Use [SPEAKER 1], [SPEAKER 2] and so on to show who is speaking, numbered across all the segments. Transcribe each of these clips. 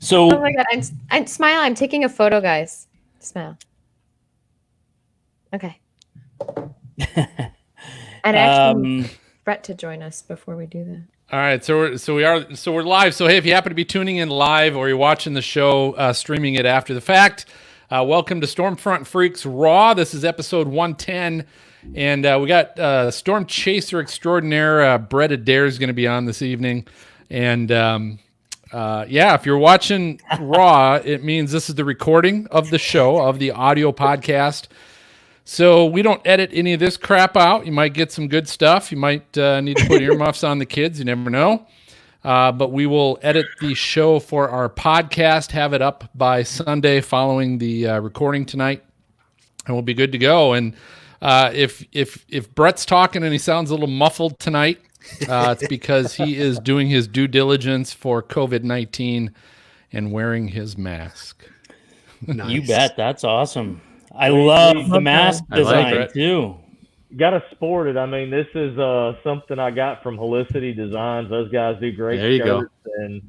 [SPEAKER 1] So,
[SPEAKER 2] Oh my God. I'm smile. I'm taking a photo, guys. Smile. Okay. And actually, Brett to join us before we do that.
[SPEAKER 3] All right, so we're live. So hey, if you happen to be tuning in live or you're watching the show, streaming it after the fact, welcome to Stormfront Freaks Raw. This is episode 110, and we got Storm Chaser extraordinaire Brett Adair is going to be on this evening, and yeah, if you're watching Raw, it means this is the recording of the show, of the audio podcast. So we don't edit any of this crap out. You might get some good stuff. You might need to put earmuffs on the kids. You never know. But we will edit the show for our podcast, have it up by Sunday following the recording tonight, and we'll be good to go. And if Brett's talking and he sounds a little muffled tonight, it's because he is doing his due diligence for COVID-19 and wearing his mask.
[SPEAKER 1] Nice. You bet. That's awesome. I love the mask design too.
[SPEAKER 4] Got to sport it. I mean, this is something I got from Helicity Designs. Those guys do great shirts. And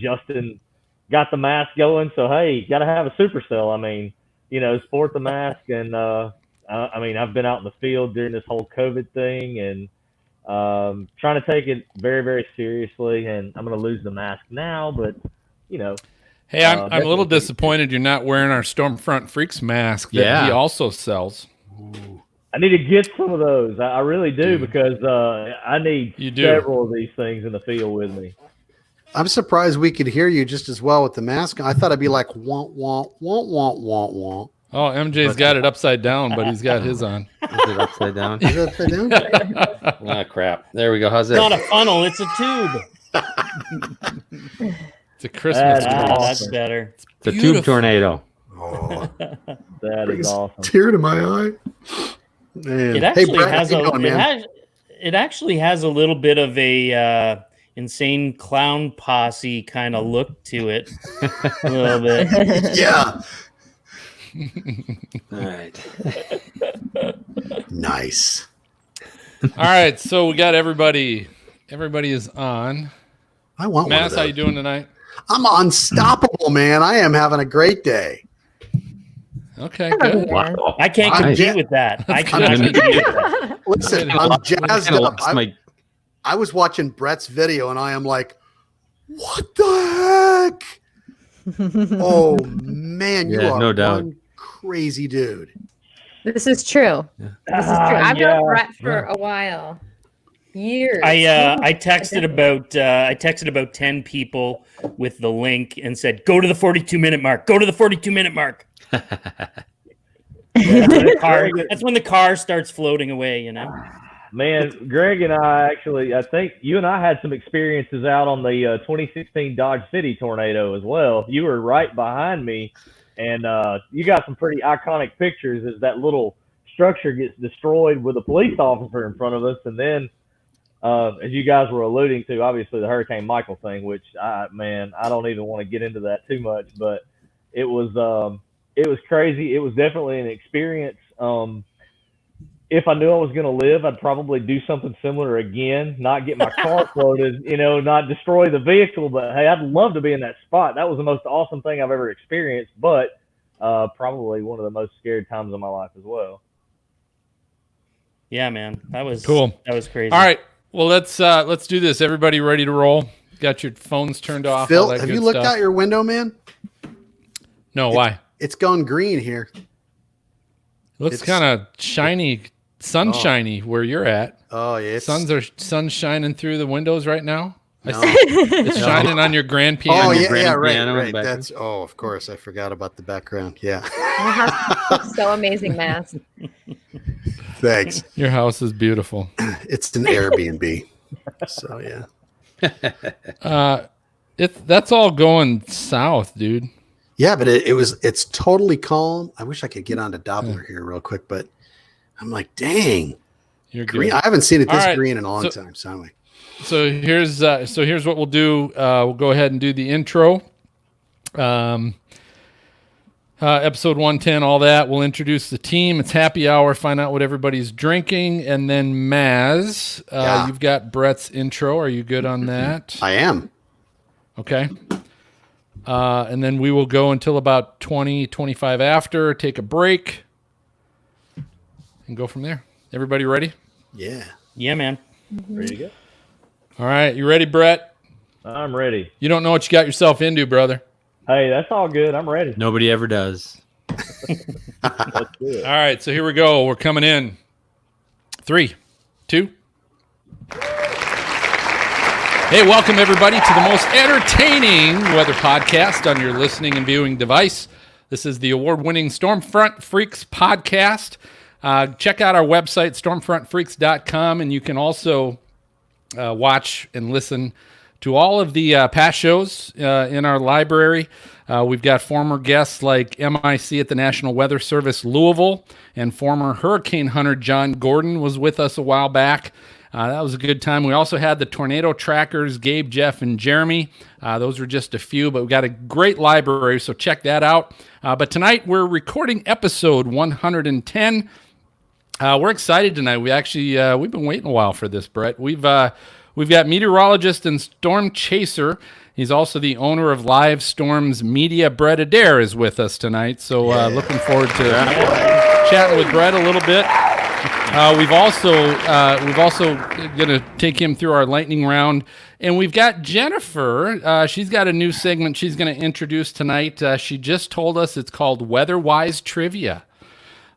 [SPEAKER 4] Justin got the mask going. So, hey, got to have a super sell. I mean, you know, sport the mask. And, I mean, I've been out in the field during this whole COVID thing and trying to take it very, very seriously. And I'm going to lose the mask now, but, you know.
[SPEAKER 3] Hey, I'm a little disappointed you're not wearing our Stormfront Freaks mask that he also sells.
[SPEAKER 4] Ooh. I need to get some of those. I really do, because I need several of these things in the field with me.
[SPEAKER 5] I'm surprised we could hear you just as well with the mask. I thought I'd be like, womp, womp, womp, womp, womp, womp.
[SPEAKER 3] Oh, MJ's got it upside down, but he's got his on.
[SPEAKER 6] Is it upside down?
[SPEAKER 5] Is it upside down?
[SPEAKER 6] Ah, crap. There we go. How's that?
[SPEAKER 1] It's not a funnel. It's a tube.
[SPEAKER 3] It's a Christmas tree.
[SPEAKER 1] That's better.
[SPEAKER 6] It's a tube tornado.
[SPEAKER 5] Oh,
[SPEAKER 4] that is awesome.
[SPEAKER 5] Tear to my eye. Man.
[SPEAKER 1] It actually it actually has a little bit of a insane clown posse kind of look to it. A little bit.
[SPEAKER 5] Yeah.
[SPEAKER 6] All right.
[SPEAKER 5] Nice.
[SPEAKER 3] All right, so we got everybody. Everybody is on.
[SPEAKER 5] I want
[SPEAKER 3] Mass,
[SPEAKER 5] one.
[SPEAKER 3] how you doing tonight?
[SPEAKER 5] I'm unstoppable, man. I am having a great day.
[SPEAKER 3] Okay, good.
[SPEAKER 6] Wow.
[SPEAKER 1] I can't compete with that. I can't compete with that.
[SPEAKER 5] Listen, I'm jazzed up. I was watching Brett's video, and I am like, what the heck? Oh, man, you are
[SPEAKER 6] no doubt.
[SPEAKER 5] one crazy dude.
[SPEAKER 2] This is true. Yeah. This is true. I've known Brett for a while. Years.
[SPEAKER 1] I texted about 10 people with the link and said, go to the 42-minute mark. Go to the 42-minute mark. That's when the car starts floating away, you know.
[SPEAKER 4] Man, Greg and I I think you and I had some experiences out on the 2016 Dodge City tornado as well. You were right behind me, and you got some pretty iconic pictures as that little structure gets destroyed with a police officer in front of us, and then as you guys were alluding to, obviously the Hurricane Michael thing, which I don't even want to get into that too much, but it was crazy. It was definitely an experience. If I knew I was going to live, I'd probably do something similar again, not get my car floated, you know, not destroy the vehicle, but hey, I'd love to be in that spot. That was the most awesome thing I've ever experienced, but probably one of the most scared times of my life as well.
[SPEAKER 1] Yeah, man, that was
[SPEAKER 3] cool.
[SPEAKER 1] That was crazy.
[SPEAKER 3] All right. Well, let's do this. Everybody ready to roll? Got your phones turned off?
[SPEAKER 5] Phil, have you looked out your window, man?
[SPEAKER 3] No, why?
[SPEAKER 5] It's gone green here.
[SPEAKER 3] It looks kind of shiny, sunshiny where you're at.
[SPEAKER 5] Oh, yeah.
[SPEAKER 3] Sun's shining through the windows right now.
[SPEAKER 5] No.
[SPEAKER 3] It's shining on your grand piano.
[SPEAKER 5] Oh, yeah, right. That's of course. I forgot about the background. Yeah.
[SPEAKER 2] So amazing, Mass.
[SPEAKER 5] Thanks.
[SPEAKER 3] Your house is beautiful.
[SPEAKER 5] It's an Airbnb. So yeah.
[SPEAKER 3] That's all going south, dude.
[SPEAKER 5] Yeah, but it's totally calm. I wish I could get onto Doppler here real quick, but I'm like, dang.
[SPEAKER 3] You're
[SPEAKER 5] green.
[SPEAKER 3] good.
[SPEAKER 5] I haven't seen it this green in a long time, so
[SPEAKER 3] here's what we'll do. We'll go ahead and do the intro. Episode 110, all that. We'll introduce the team. It's happy hour. Find out what everybody's drinking. And then Maz, you've got Brett's intro. Are you good on that?
[SPEAKER 5] I am.
[SPEAKER 3] Okay. And then we will go until about 20-25 after, take a break, and go from there. Everybody ready?
[SPEAKER 5] Yeah.
[SPEAKER 1] Yeah, man.
[SPEAKER 4] Ready to go?
[SPEAKER 3] All right. You ready, Brett?
[SPEAKER 4] I'm ready.
[SPEAKER 3] You don't know what you got yourself into, brother.
[SPEAKER 4] Hey, that's all good. I'm ready.
[SPEAKER 6] Nobody ever does.
[SPEAKER 4] Let's do it.
[SPEAKER 3] All right. So here we go. We're coming in. 3, 2. Hey, welcome everybody to the most entertaining weather podcast on your listening and viewing device. This is the award-winning Stormfront Freaks podcast. Check out our website, stormfrontfreaks.com, and you can also watch and listen to all of the past shows in our library. We've got former guests like MIC at the National Weather Service Louisville, and former hurricane hunter John Gordon was with us a while back. That was a good time. We also had the tornado trackers, Gabe, Jeff, and Jeremy. Those were just a few, but we've got a great library, so check that out. But tonight we're recording episode 110. We're excited tonight. We've been waiting a while for this, Brett. We've got meteorologist and storm chaser. He's also the owner of Live Storms Media. Brett Adair is with us tonight, so looking forward to chatting with Brett a little bit. We've also going to take him through our lightning round, and we've got Jennifer. She's got a new segment she's going to introduce tonight. She just told us it's called Weather-Wise Trivia.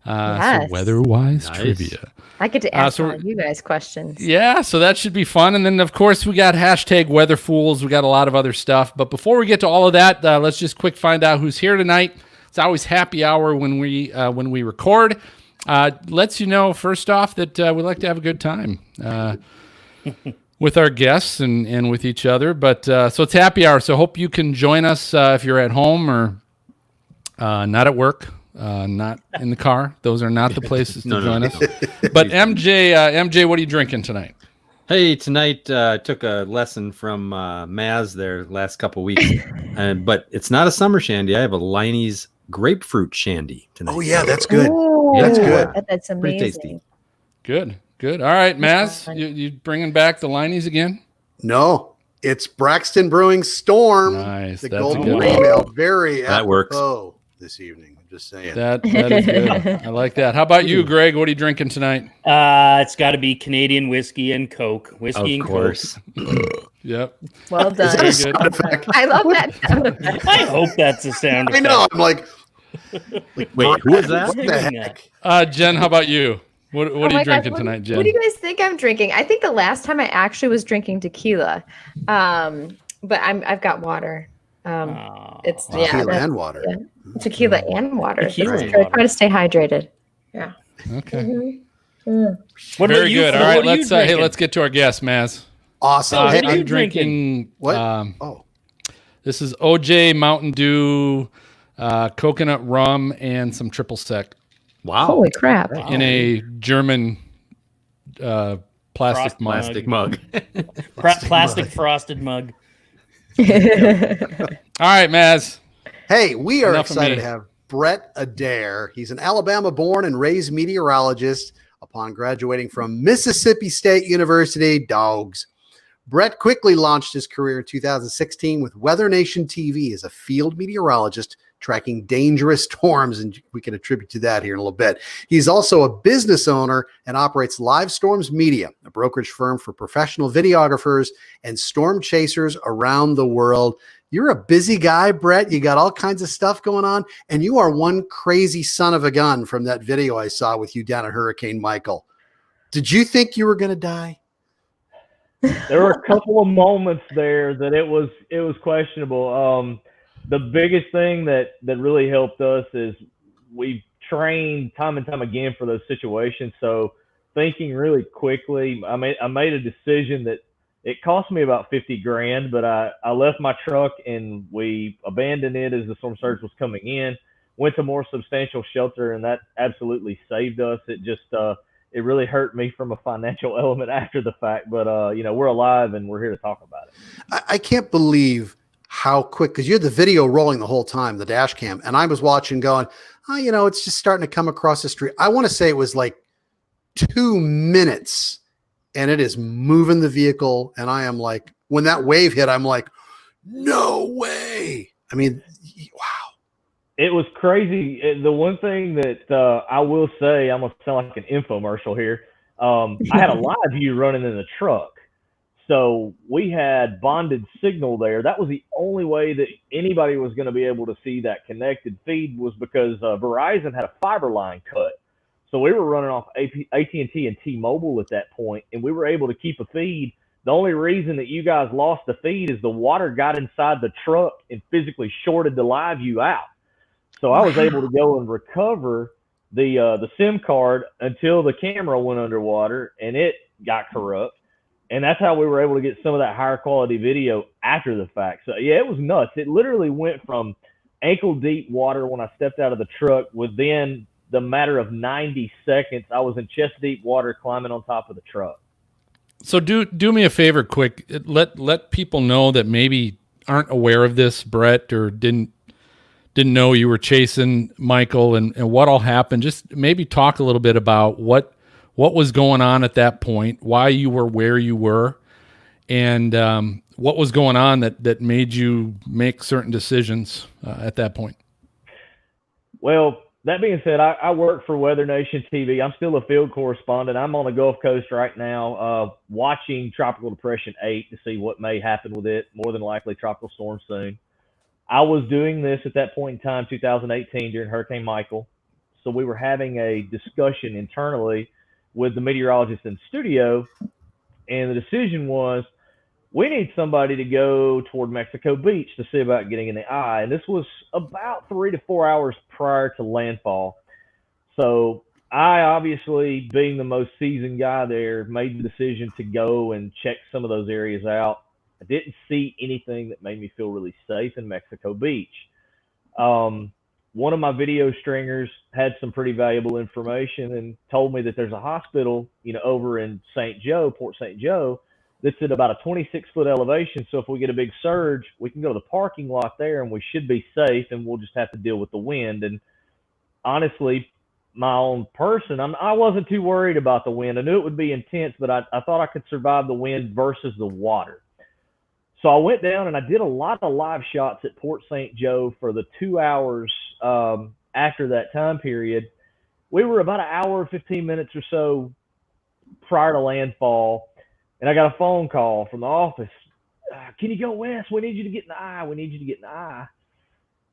[SPEAKER 2] Yes.
[SPEAKER 3] So Weather-Wise Trivia.
[SPEAKER 2] I get to ask all you guys questions.
[SPEAKER 3] Yeah, so that should be fun. And then, of course, we got hashtag Weatherfools. We got a lot of other stuff. But before we get to all of that, let's just quick find out who's here tonight. It's always happy hour when we record. Lets you know, first off, that we like to have a good time with our guests and with each other. But so it's happy hour. So hope you can join us if you're at home or not at work. Not in the car. Those are not the places to join us. But MJ, what are you drinking tonight?
[SPEAKER 6] Hey, tonight I took a lesson from Maz there last couple weeks, but it's not a summer shandy. I have a Liney's grapefruit shandy tonight.
[SPEAKER 5] Oh yeah, that's good.
[SPEAKER 2] Ooh,
[SPEAKER 5] That's good.
[SPEAKER 2] That's amazing.
[SPEAKER 6] Pretty tasty.
[SPEAKER 3] Good. All right, Maz, you bringing back the Liney's again?
[SPEAKER 5] No, it's Braxton Brewing Storm.
[SPEAKER 3] Nice.
[SPEAKER 5] The
[SPEAKER 3] That's
[SPEAKER 5] golden
[SPEAKER 3] a good one.
[SPEAKER 5] female. Very
[SPEAKER 6] That works.
[SPEAKER 5] apropos this evening. I'm just saying.
[SPEAKER 3] That is good. I like that. How about you, Greg? What are you drinking tonight?
[SPEAKER 1] It's got to be Canadian whiskey and Coke. Whiskey and
[SPEAKER 6] course.
[SPEAKER 1] Coke.
[SPEAKER 3] Yep.
[SPEAKER 2] Well done.
[SPEAKER 5] Is that a
[SPEAKER 3] Very good.
[SPEAKER 5] sound effect?
[SPEAKER 2] I love that sound effect.
[SPEAKER 1] I hope that's a sound
[SPEAKER 5] I
[SPEAKER 1] effect.
[SPEAKER 5] know. I'm like,
[SPEAKER 6] Wait, who is that?
[SPEAKER 5] what the
[SPEAKER 1] Doing
[SPEAKER 5] heck?
[SPEAKER 3] Jen, how about you? What
[SPEAKER 2] Oh
[SPEAKER 3] are you
[SPEAKER 2] my
[SPEAKER 3] drinking
[SPEAKER 2] gosh,
[SPEAKER 3] tonight, Jen?
[SPEAKER 2] What do you guys think I'm drinking? I think the last time I actually was drinking tequila, but I've got water. It's
[SPEAKER 5] Tequila and water.
[SPEAKER 2] yeah, tequila and water.
[SPEAKER 1] Tequila
[SPEAKER 2] So
[SPEAKER 1] and
[SPEAKER 2] try
[SPEAKER 1] water.
[SPEAKER 2] to stay hydrated. Yeah.
[SPEAKER 3] Okay.
[SPEAKER 1] What about
[SPEAKER 3] Very
[SPEAKER 1] you,
[SPEAKER 3] good.
[SPEAKER 1] Phil?
[SPEAKER 3] All right,
[SPEAKER 1] What are you
[SPEAKER 3] let's
[SPEAKER 1] drinking?
[SPEAKER 3] get to our guest, Maz.
[SPEAKER 5] Awesome.
[SPEAKER 1] what
[SPEAKER 5] Hey,
[SPEAKER 1] are you
[SPEAKER 3] I'm drinking.
[SPEAKER 5] what?
[SPEAKER 3] Oh. This is OJ Mountain Dew, coconut rum, and some triple sec
[SPEAKER 6] Wow.
[SPEAKER 2] Holy crap.
[SPEAKER 3] in a German plastic
[SPEAKER 1] Frost
[SPEAKER 3] mug.
[SPEAKER 6] Plastic mug.
[SPEAKER 1] Plastic frosted mug.
[SPEAKER 3] All right, Maz.
[SPEAKER 5] Hey, we are
[SPEAKER 3] Enough of
[SPEAKER 5] excited
[SPEAKER 3] me.
[SPEAKER 5] to have Brett Adair. He's an Alabama-born and raised meteorologist upon graduating from Mississippi State University, Dogs. Brett quickly launched his career in 2016 with Weather Nation TV as a field meteorologist tracking dangerous storms, and we can attribute to that here in a little bit. He's also a business owner and operates Live Storms Media, a brokerage firm for professional videographers and storm chasers around the world. You're a busy guy, Brett. You got all kinds of stuff going on, and you are one crazy son of a gun from that video I saw with you down at Hurricane Michael. Did you think you were going to die?
[SPEAKER 4] There were a couple of moments there that it was questionable. The biggest thing that really helped us is we've trained time and time again for those situations. So thinking really quickly, I made a decision that it cost me about $50,000, but I left my truck and we abandoned it as the storm surge was coming in, went to more substantial shelter, and that absolutely saved us. It just it really hurt me from a financial element after the fact, but we're alive and we're here to talk about it.
[SPEAKER 5] I can't believe how quick, because you had the video rolling the whole time, the dash cam, and I was watching going, it's just starting to come across the street. I want to say it was like 2 minutes and it is moving the vehicle. And I am like, when that wave hit, I'm like, no way. I mean, wow.
[SPEAKER 4] It was crazy. The one thing that I will say, I'm gonna sound like an infomercial here. I had a live view running in the truck, so we had bonded signal there. That was the only way that anybody was going to be able to see that connected feed, was because Verizon had a fiber line cut. So we were running off AT&T and T-Mobile at that point, and we were able to keep a feed. The only reason that you guys lost the feed is the water got inside the truck and physically shorted the live view out. So I was able to go and recover the SIM card until the camera went underwater and it got corrupt. And that's how we were able to get some of that higher quality video after the fact. So yeah, it was nuts. It literally went from ankle deep water when I stepped out of the truck. Within the matter of 90 seconds, I was in chest deep water climbing on top of the truck.
[SPEAKER 3] So do me a favor quick. Let people know that maybe aren't aware of this, Brett, or didn't know you were chasing Michael and what all happened. Just maybe talk a little bit about what was going on at that point, why you were where you were, and what was going on that made you make certain decisions at that point.
[SPEAKER 4] Well, that being said, I work for Weather Nation TV. I'm still a field correspondent. I'm on the Gulf Coast right now watching Tropical Depression 8 to see what may happen with it. More than likely, tropical storm soon. I was doing this at that point in time, 2018, during Hurricane Michael. So we were having a discussion internally with the meteorologist in the studio, and the decision was, we need somebody to go toward Mexico Beach to see about getting in the eye. And this was about 3 to 4 hours prior to landfall. So I, obviously, being the most seasoned guy there, made the decision to go and check some of those areas out. I didn't see anything that made me feel really safe in Mexico Beach. One of my video stringers had some pretty valuable information and told me that there's a hospital, over in Port St. Joe, that's at about a 26-foot elevation. So if we get a big surge, we can go to the parking lot there and we should be safe, and we'll just have to deal with the wind. And honestly, my own person, I wasn't too worried about the wind. I knew it would be intense, but I thought I could survive the wind versus the water. So I went down and I did a lot of live shots at Port St. Joe for the 2 hours after that time period. We were about an hour, 15 minutes or so prior to landfall, and I got a phone call from the office. Can you go west? We need you to get in the eye. We need you to get in the eye.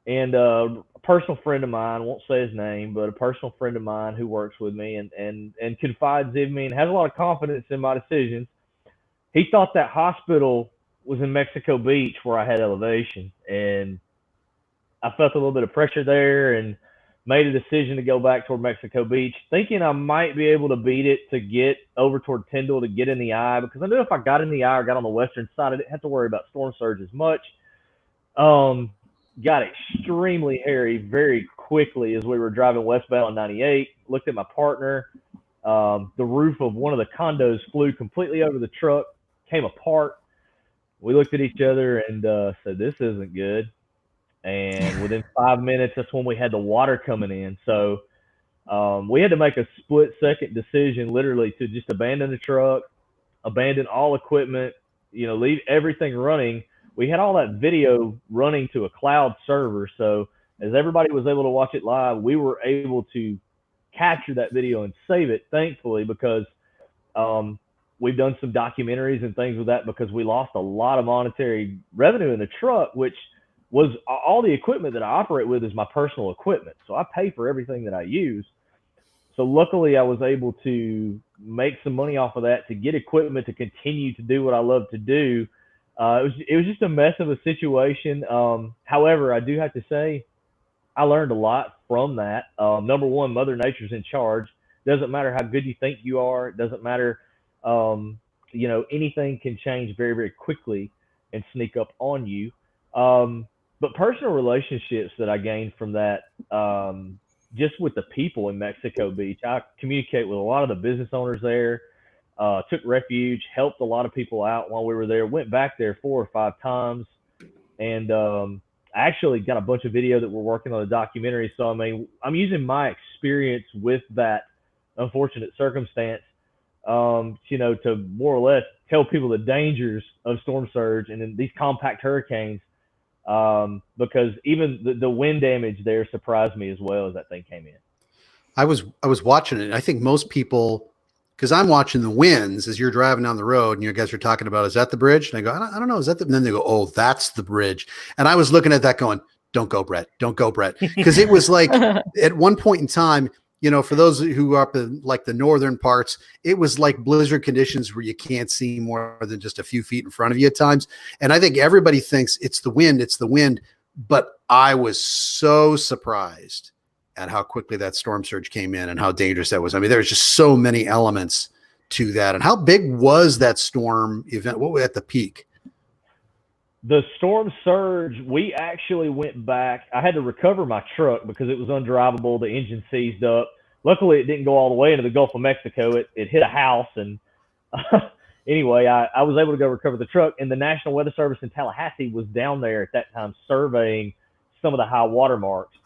[SPEAKER 4] And a personal friend of mine, won't say his name, but a personal friend of mine who works with me and confides in me and has a lot of confidence in my decisions, he thought that hospital was in Mexico Beach where I had elevation, and I felt a little bit of pressure there and made a decision to go back toward Mexico Beach, thinking I might be able to beat it to get over toward Tyndall to get in the eye, because I knew if I got in the eye or got on the western side, I didn't have to worry about storm surge as much. Got extremely hairy very quickly as we were driving westbound on 98. Looked at my partner. The roof of one of the condos flew completely over the truck, came apart. We looked at each other and said, this isn't good. And within 5 minutes, that's when we had the water coming in. So we had to make a split-second decision, literally, to just abandon the truck, abandon all equipment, leave everything running. We had all that video running to a cloud server. So as everybody was able to watch it live, we were able to capture that video and save it, thankfully, because we've done some documentaries and things with that, because we lost a lot of monetary revenue in the truck, which was all the equipment that I operate with is my personal equipment. So I pay for everything that I use. So luckily I was able to make some money off of that to get equipment to continue to do what I love to do. It was just a mess of a situation. However, I do have to say I learned a lot from that. Number one, Mother Nature's in charge. Doesn't matter how good you think you are. It doesn't matter. Anything can change very, very quickly and sneak up on you. But personal relationships that I gained from that, just with the people in Mexico Beach, I communicate with a lot of the business owners there, took refuge, helped a lot of people out while we were there, went back there 4 or 5 times, and actually got a bunch of video that we're working on a documentary. So, I'm using my experience with that unfortunate circumstance, to more or less tell people the dangers of storm surge and in these compact hurricanes. because even the wind damage there surprised me as well as that thing came in.
[SPEAKER 5] I was watching it. I think most people, because I'm watching the winds as you're driving down the road, and you guys are talking about, is that the bridge? And I go, I don't know, is that the? And then they go, oh, that's the bridge. And I was looking at that going, don't go, Brett, don't go, Brett, because it was like at one point in time, for those who are up in like the northern parts, it was like blizzard conditions where you can't see more than just a few feet in front of you at times. And I think everybody thinks it's the wind, but I was so surprised at how quickly that storm surge came in and how dangerous that was. I mean, there's just so many elements to that. And how big was that storm event? What was at the peak?
[SPEAKER 4] The storm surge, we actually went back. I had to recover my truck because it was undrivable. The engine seized up. Luckily, it didn't go all the way into the Gulf of Mexico. It hit a house. And anyway, I was able to go recover the truck. And the National Weather Service in Tallahassee was down there at that time surveying some of the high water marks.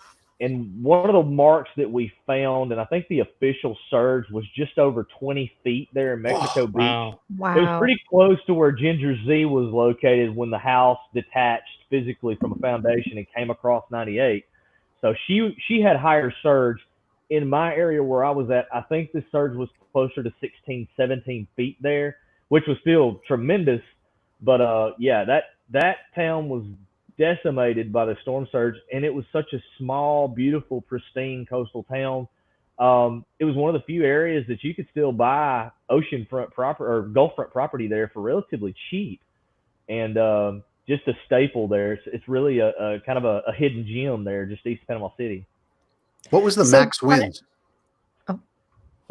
[SPEAKER 4] And one of the marks that we found, and I think the official surge was just over 20 feet there in Mexico Beach.
[SPEAKER 1] Wow.
[SPEAKER 2] Wow.
[SPEAKER 4] It was pretty close to where Ginger Z was located when the house detached physically from a foundation and came across 98. So she had higher surge. In my area where I was at, I think the surge was closer to 16, 17 feet there, which was still tremendous. But yeah, that town was decimated by the storm surge, and it was such a small, beautiful, pristine coastal town. It was one of the few areas that you could still buy oceanfront property or Gulffront property there for relatively cheap, and just a staple there. It's really a kind of a hidden gem there, just east of Panama City.
[SPEAKER 5] What was the max winds?
[SPEAKER 4] I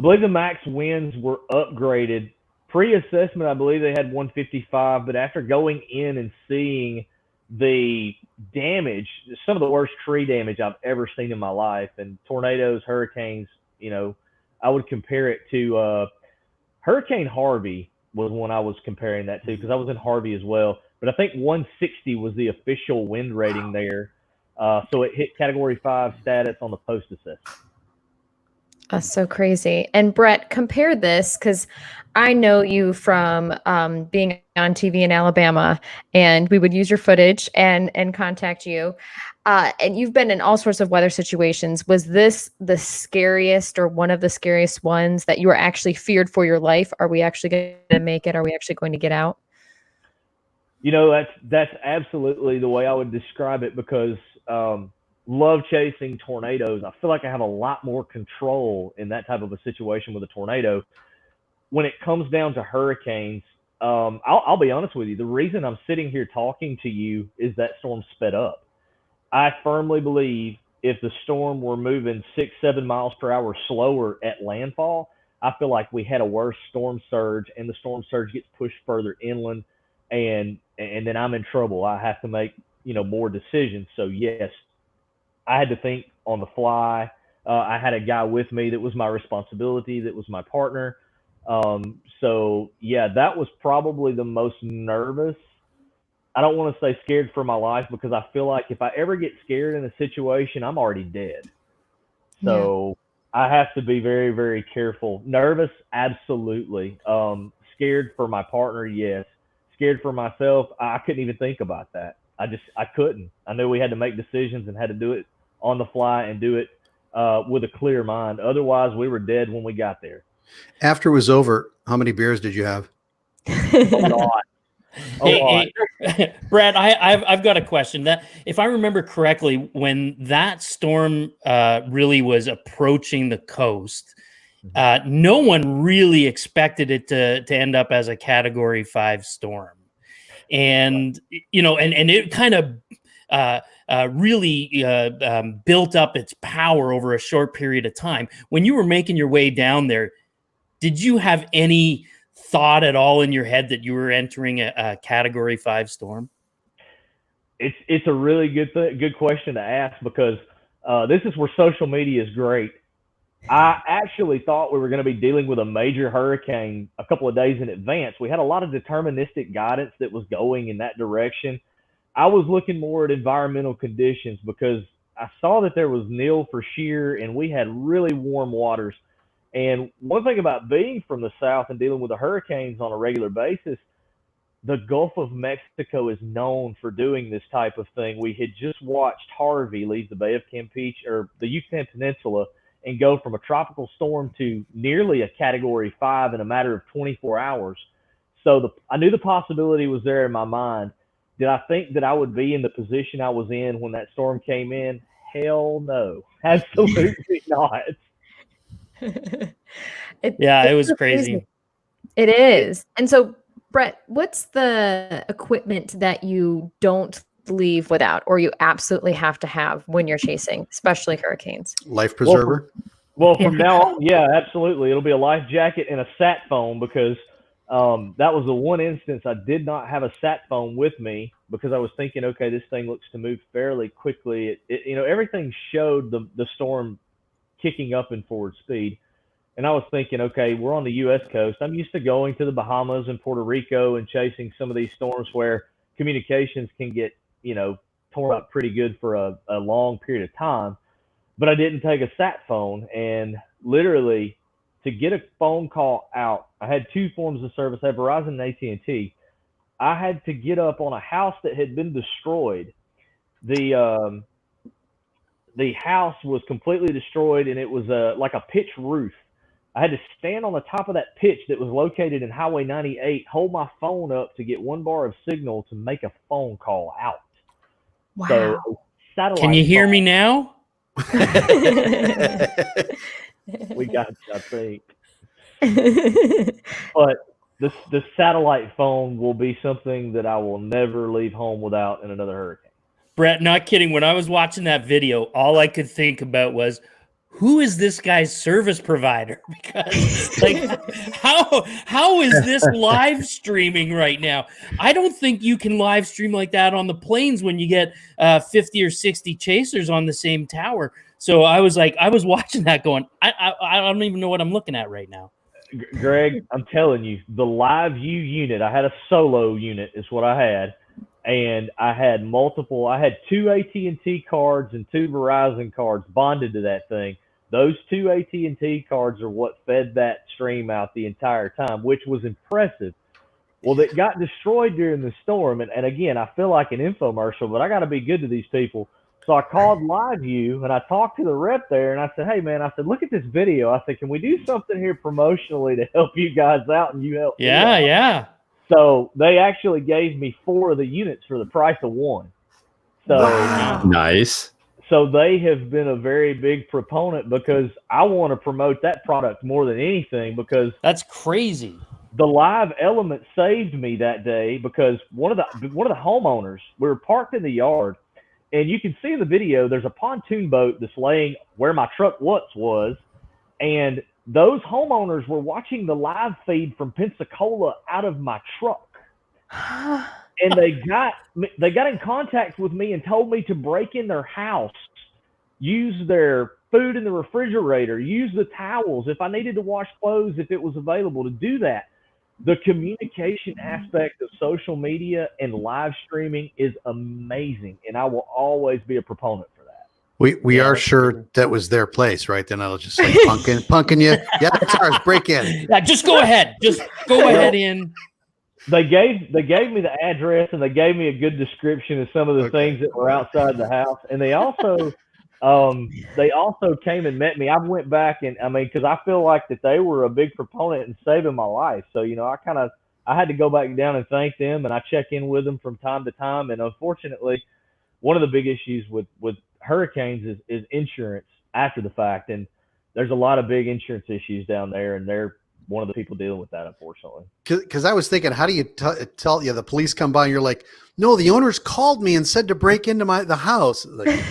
[SPEAKER 4] believe the max winds were upgraded. Pre-assessment, I believe they had 155, but after going in and seeing the damage, some of the worst tree damage I've ever seen in my life, and tornadoes, hurricanes, I would compare it to Hurricane Harvey was one I was comparing that to because I was in Harvey as well. But I think 160 was the official wind rating there. So it hit Category 5 status on the post-assessment.
[SPEAKER 2] That's so crazy. And Brett, compare this, because I know you from being on TV in Alabama, and we would use your footage and contact you. And you've been in all sorts of weather situations. Was this the scariest or one of the scariest ones that you were actually feared for your life? Are we actually going to make it? Are we actually going to get out?
[SPEAKER 4] That's absolutely the way I would describe it, because love chasing tornadoes. I feel like I have a lot more control in that type of a situation with a tornado. When it comes down to hurricanes, I'll be honest with you. The reason I'm sitting here talking to you is that storm sped up. I firmly believe if the storm were moving 6-7 miles per hour slower at landfall, I feel like we had a worse storm surge, and the storm surge gets pushed further inland, and then I'm in trouble. I have to make more decisions. So yes, I had to think on the fly. I had a guy with me that was my responsibility, that was my partner. So yeah, that was probably the most nervous. I don't want to say scared for my life, because I feel like if I ever get scared in a situation, I'm already dead. So I have to be very, very careful. Nervous, absolutely. Scared for my partner, yes. Scared for myself, I couldn't even think about that. I couldn't. I knew we had to make decisions and had to do it on the fly and do it with a clear mind. Otherwise, we were dead when we got there.
[SPEAKER 5] After it was over, how many beers did you have?
[SPEAKER 4] A lot.
[SPEAKER 1] Hey, Brad, I've got a question. That if I remember correctly, when that storm really was approaching the coast, no one really expected it to end up as a Category 5 storm, and and it kind of really built up its power over a short period of time. When you were making your way down there, did you have any thought at all in your head that you were entering a Category 5 storm?
[SPEAKER 4] It's a really good question to ask, because this is where social media is great. I actually thought we were going to be dealing with a major hurricane a couple of days in advance. We had a lot of deterministic guidance that was going in that direction. I was looking more at environmental conditions, because I saw that there was nil for shear, and we had really warm waters. And one thing about being from the South and dealing with the hurricanes on a regular basis, the Gulf of Mexico is known for doing this type of thing. We had just watched Harvey leave the Bay of Campeche or the Yucatan Peninsula and go from a tropical storm to nearly a Category 5 in a matter of 24 hours. So I knew the possibility was there in my mind. Did I think that I would be in the position I was in when that storm came in? Hell no. Absolutely not.
[SPEAKER 1] It was crazy.
[SPEAKER 2] It is. And so, Brett, what's the equipment that you don't leave without or you absolutely have to have when you're chasing, especially hurricanes?
[SPEAKER 5] Life preserver.
[SPEAKER 4] Well, from now on, yeah, absolutely. It'll be a life jacket and a sat phone because that was the one instance I did not have a sat phone with me because I was thinking, okay, this thing looks to move fairly quickly. Everything showed the storm kicking up in forward speed. And I was thinking, okay, we're on the U.S. coast. I'm used to going to the Bahamas and Puerto Rico and chasing some of these storms where communications can get, torn up pretty good for a long period of time. But I didn't take a sat phone. And literally, to get a phone call out, I had two forms of service. I had Verizon and AT&T. I had to get up on a house that had been destroyed. The house was completely destroyed, and it was like a pitch roof. I had to stand on the top of that pitch that was located in Highway 98, hold my phone up to get 1 bar of signal to make a phone call out.
[SPEAKER 2] Wow.
[SPEAKER 4] So, satellite
[SPEAKER 1] Can you hear me now?
[SPEAKER 4] We got you, I think. But the satellite phone will be something that I will never leave home without in another hurricane.
[SPEAKER 1] Brett, not kidding. When I was watching that video, all I could think about was, who is this guy's service provider? Because how is this live streaming right now? I don't think you can live stream like that on the planes when you get 50 or 60 chasers on the same tower. So I was watching that going, I don't even know what I'm looking at right now.
[SPEAKER 4] Greg, I'm telling you, the live view unit, I had a solo unit is what I had. And I had two AT&T cards and 2 Verizon cards bonded to that thing. Those 2 AT&T cards are what fed that stream out the entire time, which was impressive. Well, that got destroyed during the storm. And again, I feel like an infomercial, but I got to be good to these people. So I called LiveView and I talked to the rep there and I said, hey, man, look at this video. I said, can we do something here promotionally to help you guys out and you help me out?
[SPEAKER 1] Yeah.
[SPEAKER 4] So they actually gave me 4 of the units for the price of 1. So
[SPEAKER 6] Nice.
[SPEAKER 4] So they have been a very big proponent because I want to promote that product more than anything because
[SPEAKER 1] that's crazy.
[SPEAKER 4] The live element saved me that day because one of the homeowners, we were parked in the yard and you can see in the video there's a pontoon boat that's laying where my truck once was, and those homeowners were watching the live feed from Pensacola out of my truck. And they got in contact with me and told me to break in their house, use their food in the refrigerator, use the towels. If I needed to wash clothes, if it was available, to do that. The communication aspect of social media and live streaming is amazing, and I will always be a proponent for that.
[SPEAKER 5] We are sure that was their place, right? Then I'll just say punking you. Yeah, that's ours. Break in.
[SPEAKER 1] Yeah, just go ahead. Just go ahead in.
[SPEAKER 4] They gave me the address and they gave me a good description of some of the things that were outside the house. And they also came and met me. I went back and because I feel like that they were a big proponent in saving my life. So, I had to go back down and thank them, and I check in with them from time to time. And unfortunately, one of the big issues with hurricanes is insurance after the fact. And there's a lot of big insurance issues down there, and they're one of the people dealing with that, unfortunately.
[SPEAKER 5] Because I was thinking, how do you tell you the police come by and you're like, no, the owners called me and said to break into the house. Like,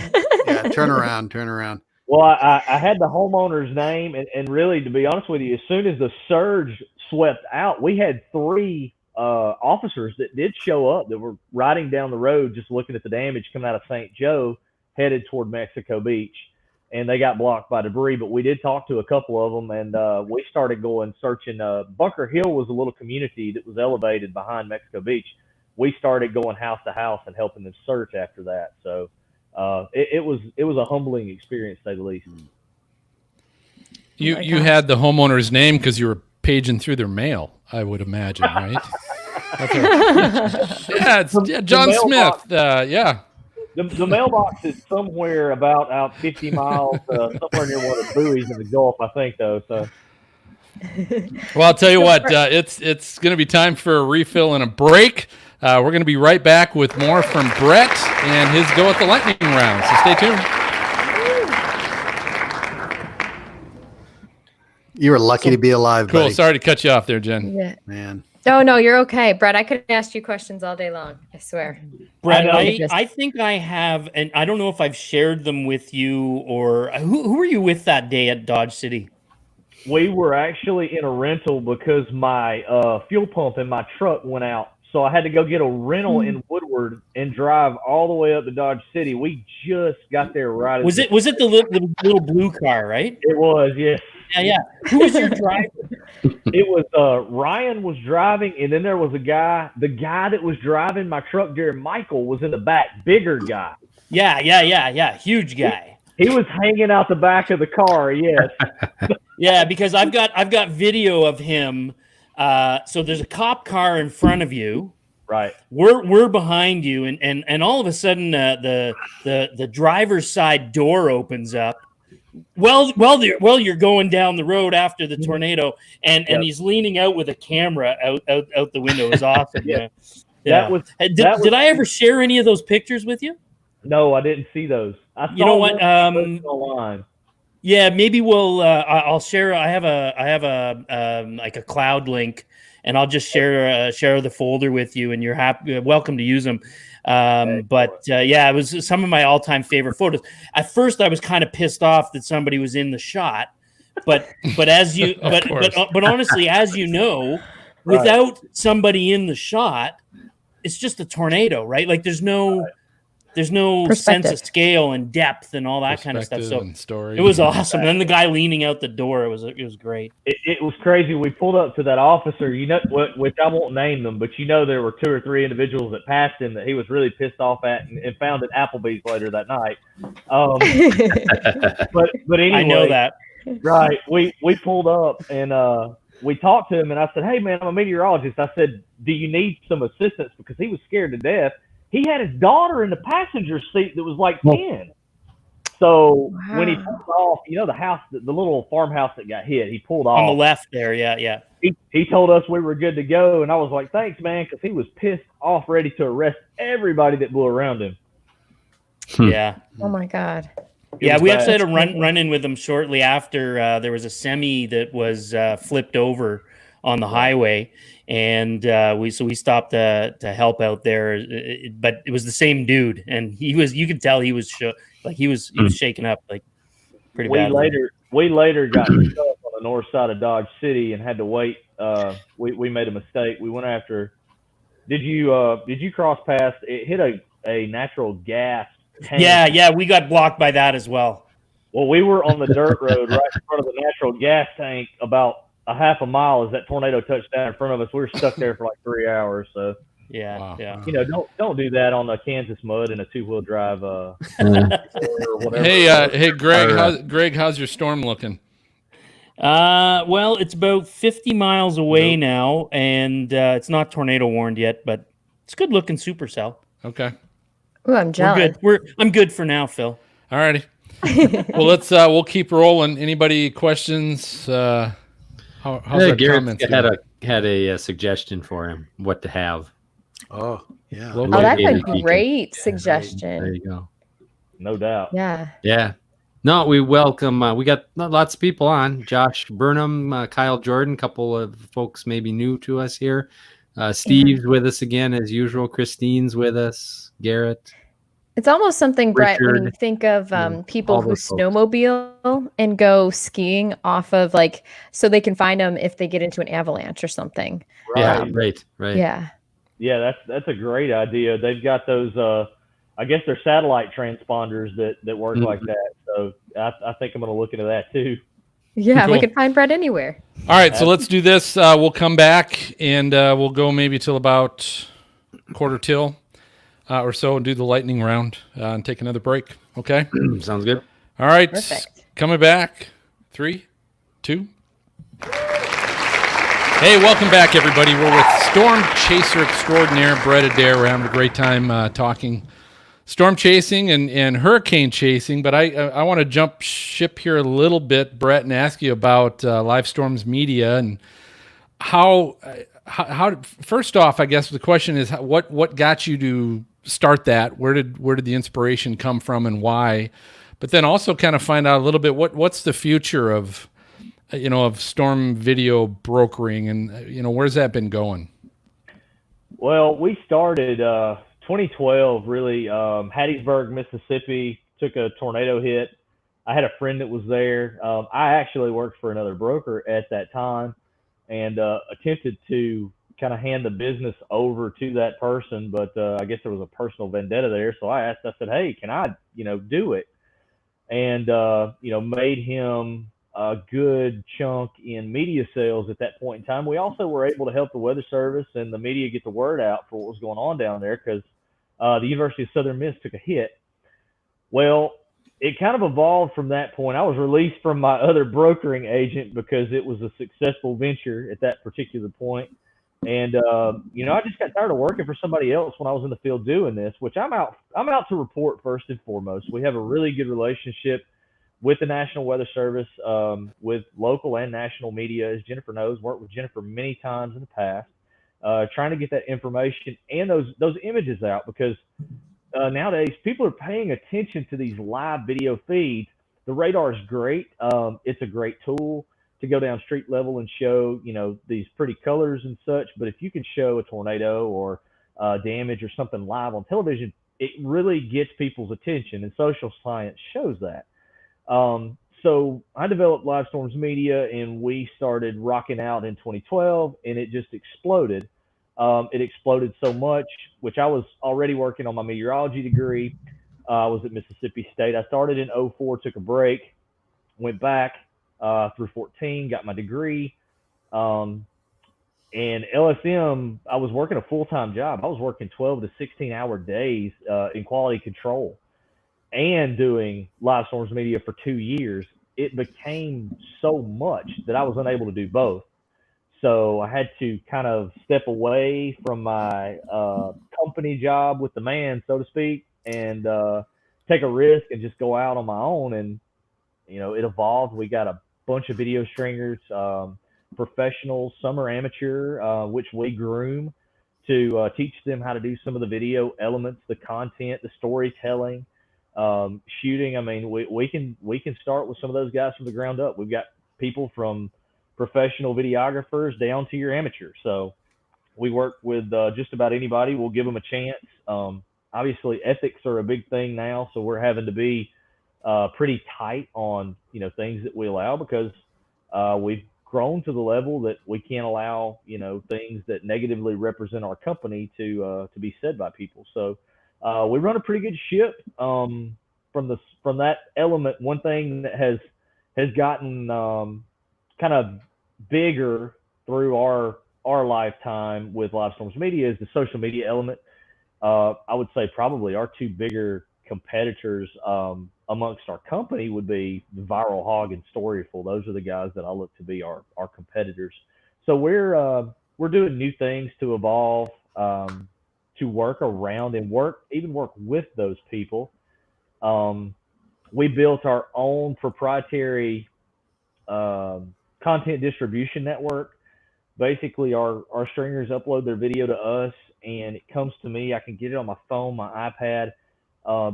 [SPEAKER 5] yeah, turn around.
[SPEAKER 4] Well, I had the homeowner's name, and really, to be honest with you, as soon as the surge swept out, we had 3 officers that did show up that were riding down the road just looking at the damage coming out of St. Joe headed toward Mexico Beach. And they got blocked by debris, but we did talk to a couple of them, and we started going searching. Bunker Hill was a little community that was elevated behind Mexico Beach. We started going house to house and helping them search after that. So it was a humbling experience, to say the least.
[SPEAKER 3] You had the homeowner's name because you were paging through their mail, I would imagine, right? That's right. Yeah, it's John
[SPEAKER 4] the
[SPEAKER 3] Smith.
[SPEAKER 4] mailbox.
[SPEAKER 3] Yeah.
[SPEAKER 4] The mailbox is somewhere about out 50 miles, somewhere near one of the buoys in the Gulf, I think, though. So.
[SPEAKER 3] Well, I'll tell you what, it's going to be time for a refill and a break. We're going to be right back with more from Brett and his go at the lightning round. So stay tuned.
[SPEAKER 5] You were lucky to be alive,
[SPEAKER 3] Cool.
[SPEAKER 5] buddy.
[SPEAKER 3] Sorry to cut you off there, Jen.
[SPEAKER 2] Yeah.
[SPEAKER 5] Man.
[SPEAKER 2] No, you're okay, Brett. I could ask you questions all day long. I swear.
[SPEAKER 1] Brett,
[SPEAKER 2] I
[SPEAKER 1] I think I have, and I don't know if I've shared them with you or who were you with that day at Dodge City?
[SPEAKER 4] We were actually in a rental because my fuel pump in my truck went out. So I had to go get a rental in Woodward and drive all the way up to Dodge City. We just got there right.
[SPEAKER 1] Was it the little blue car, right?
[SPEAKER 4] It was, yes.
[SPEAKER 1] Yeah. Who was your driver?
[SPEAKER 4] It was Ryan was driving, and then there was a guy. The guy that was driving my truck, Jared Michael, was in the back. Bigger guy.
[SPEAKER 1] Yeah. Huge guy.
[SPEAKER 4] He was hanging out the back of the car. Yes.
[SPEAKER 1] Yeah, because I've got video of him. So there's a cop car in front of you.
[SPEAKER 4] Right.
[SPEAKER 1] We're behind you, and all of a sudden the driver's side door opens up. Well, you're going down the road after the tornado, and he's leaning out with a camera out the window. It was awesome. Yeah. Did I ever share any of those pictures with you?
[SPEAKER 4] No, I didn't see those.
[SPEAKER 1] You know what?
[SPEAKER 4] Online.
[SPEAKER 1] Yeah, maybe we'll. I'll share. I have a like a cloud link, and I'll just share the folder with you, and you're welcome to use them. It was some of my all-time favorite photos. At first, I was kind of pissed off that somebody was in the shot, but as you but honestly, as you know, without somebody in the shot, it's just a tornado, right? Like there's no sense of scale and depth and all that kind of stuff. So it was awesome. And then the guy leaning out the door, it was great.
[SPEAKER 4] It was crazy. We pulled up to that officer, which I won't name them, but there were 2 or 3 individuals that passed him that he was really pissed off at and found at Applebee's later that night. But anyway,
[SPEAKER 1] I know that.
[SPEAKER 4] Right. We pulled up and we talked to him, and I said, "Hey man, I'm a meteorologist." I said, "Do you need some assistance?" Because he was scared to death. He had his daughter in the passenger seat that was like 10. So when he pulled off, the house, the little farmhouse that got hit, he pulled off.
[SPEAKER 1] On the left there, yeah.
[SPEAKER 4] He told us we were good to go, and I was like, thanks, man, because he was pissed off, ready to arrest everybody that blew around him.
[SPEAKER 1] Yeah.
[SPEAKER 2] Oh, my God.
[SPEAKER 1] Yeah, we actually had a run in with him shortly after. There was a semi that was flipped over on the highway. And we stopped to help out there, but it was the same dude, and you could tell he was he was shaken up like pretty bad.
[SPEAKER 4] We later got stuck on the north side of Dodge City and had to wait. We made a mistake. We went after. Did you cross past? It hit a natural gas tank.
[SPEAKER 1] Yeah, we got blocked by that as well.
[SPEAKER 4] Well, we were on the dirt road right in front of the natural gas tank about a half a mile as that tornado touched down in front of us. We were stuck there for like 3 hours. So
[SPEAKER 1] yeah.
[SPEAKER 4] Don't do that on the Kansas mud in a 2-wheel drive. Or whatever.
[SPEAKER 3] Hey, Greg, how's your storm looking?
[SPEAKER 1] Well, it's about 50 miles away now, and it's not tornado warned yet, but it's good looking supercell.
[SPEAKER 3] Okay.
[SPEAKER 2] Ooh, I'm jealous.
[SPEAKER 1] I'm good for now, Phil.
[SPEAKER 3] All righty. Well, we'll keep rolling. Anybody questions? How's our
[SPEAKER 6] Garrett
[SPEAKER 3] comments?
[SPEAKER 6] had a suggestion for him what to have.
[SPEAKER 5] Oh, yeah.
[SPEAKER 2] Oh, that's a great suggestion.
[SPEAKER 6] There you go.
[SPEAKER 4] No doubt.
[SPEAKER 6] Yeah. No, we welcome. We got lots of people on. Josh Burnham, Kyle Jordan, a couple of folks maybe new to us here. Steve's with us again as usual. Christine's with us. Garrett.
[SPEAKER 2] It's almost something, Brett, when
[SPEAKER 6] Richard,
[SPEAKER 2] you think of people who snowmobile and go skiing off of so they can find them if they get into an avalanche or something.
[SPEAKER 6] Right. Yeah, right.
[SPEAKER 2] Yeah.
[SPEAKER 4] Yeah, that's a great idea. They've got those, I guess they're satellite transponders that work like that. So I think I'm going to look into that too.
[SPEAKER 2] Yeah,
[SPEAKER 3] Cool.
[SPEAKER 2] we can find Brett anywhere.
[SPEAKER 3] All right, so let's do this. We'll come back and we'll go maybe till about quarter till. Or so and do the lightning round and take another break. Okay?
[SPEAKER 6] Sounds good.
[SPEAKER 3] All right.
[SPEAKER 2] Perfect.
[SPEAKER 3] Coming back. 3, 2. Hey, welcome back, everybody. We're with storm chaser extraordinaire, Brett Adair. We're having a great time talking storm chasing and hurricane chasing. But I want to jump ship here a little bit, Brett, and ask you about Live Storms Media and how first off, I guess the question is what got you to start that? Where did the inspiration come from and why? But then also kind of find out a little bit what's the future of storm video brokering, and where's that been going?
[SPEAKER 4] Well, we started 2012 really. Hattiesburg, Mississippi took a tornado hit. I had a friend that was there. I actually worked for another broker at that time and attempted to kind of hand the business over to that person, but I guess there was a personal vendetta there. So I said, hey, can I do it? And made him a good chunk in media sales at that point in time. We also were able to help the Weather Service and the media get the word out for what was going on down there, because the University of Southern Miss took a hit. Well, it kind of evolved from that point. I was released from my other brokering agent because it was a successful venture at that particular point. And I just got tired of working for somebody else when I was in the field doing this, which I'm out to report first and foremost. We have a really good relationship with the National Weather Service, with local and national media, as Jennifer knows. Worked with Jennifer many times in the past, trying to get that information and those images out, because nowadays people are paying attention to these live video feeds. The radar is great. It's a great tool to go down street level and show, these pretty colors and such. But if you can show a tornado or damage or something live on television, it really gets people's attention, and social science shows that. So I developed Live Storms Media, and we started rocking out in 2012, and it just exploded. It exploded so much, which I was already working on my meteorology degree. I was at Mississippi State. I started in 2004, took a break, went back through 2014, got my degree. And LSM, I was working a full-time job. I was working 12 to 16-hour days in quality control and doing Live Storms Media for 2 years. It became so much that I was unable to do both. So I had to kind of step away from my company job with the man, so to speak, and take a risk and just go out on my own. And, it evolved. We got a bunch of video stringers, professionals, some are amateur, which we groom to teach them how to do some of the video elements, the content, the storytelling, shooting. I mean, we can start with some of those guys from the ground up. We've got people from professional videographers down to your amateur. So we work with just about anybody. We'll give them a chance. Obviously, ethics are a big thing now, so we're having to be pretty tight on things that we allow, because we've grown to the level that we can't allow things that negatively represent our company to be said by people. So we run a pretty good ship from that element. One thing that has gotten kind of bigger through our lifetime with Live Storms Media is the social media element. I would say probably our two bigger competitors amongst our company would be Viral Hog and Storyful. Those are the guys that I look to be our competitors. So we're doing new things to evolve, to work around and work with those people. We built our own proprietary content distribution network. Basically, our stringers upload their video to us, and it comes to me. I can get it on my phone, my iPad.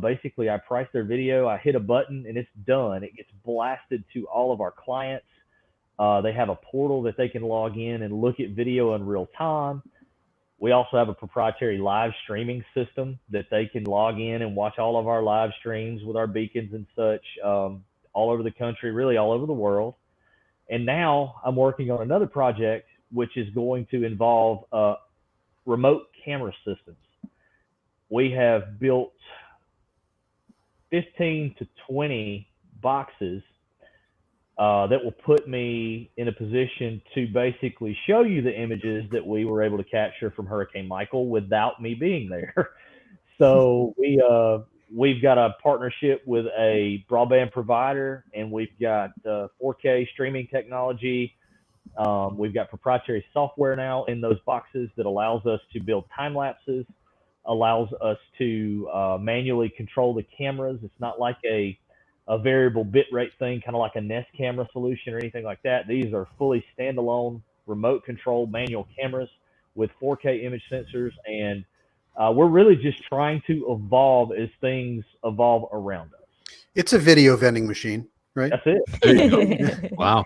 [SPEAKER 4] Basically, I price their video. I hit a button, and it's done. It gets blasted to all of our clients. They have a portal that they can log in and look at video in real time. We also have a proprietary live streaming system that they can log in and watch all of our live streams with our beacons and such, all over the country, really all over the world. And now I'm working on another project, which is going to involve remote camera systems. We have built 15 to 20 boxes that will put me in a position to basically show you the images that we were able to capture from Hurricane Michael without me being there. So we've got a partnership with a broadband provider, and we've got 4K streaming technology We've got proprietary software now in those boxes that allows us to build time lapses, allows us to manually control the cameras. It's not like a variable bit rate thing, kind of like a Nest camera solution or anything like that. These are fully standalone, remote controlled manual cameras with 4K image sensors, and we're really just trying to evolve as things evolve around us.
[SPEAKER 5] It's a video vending machine, right?
[SPEAKER 4] That's it.
[SPEAKER 6] Wow.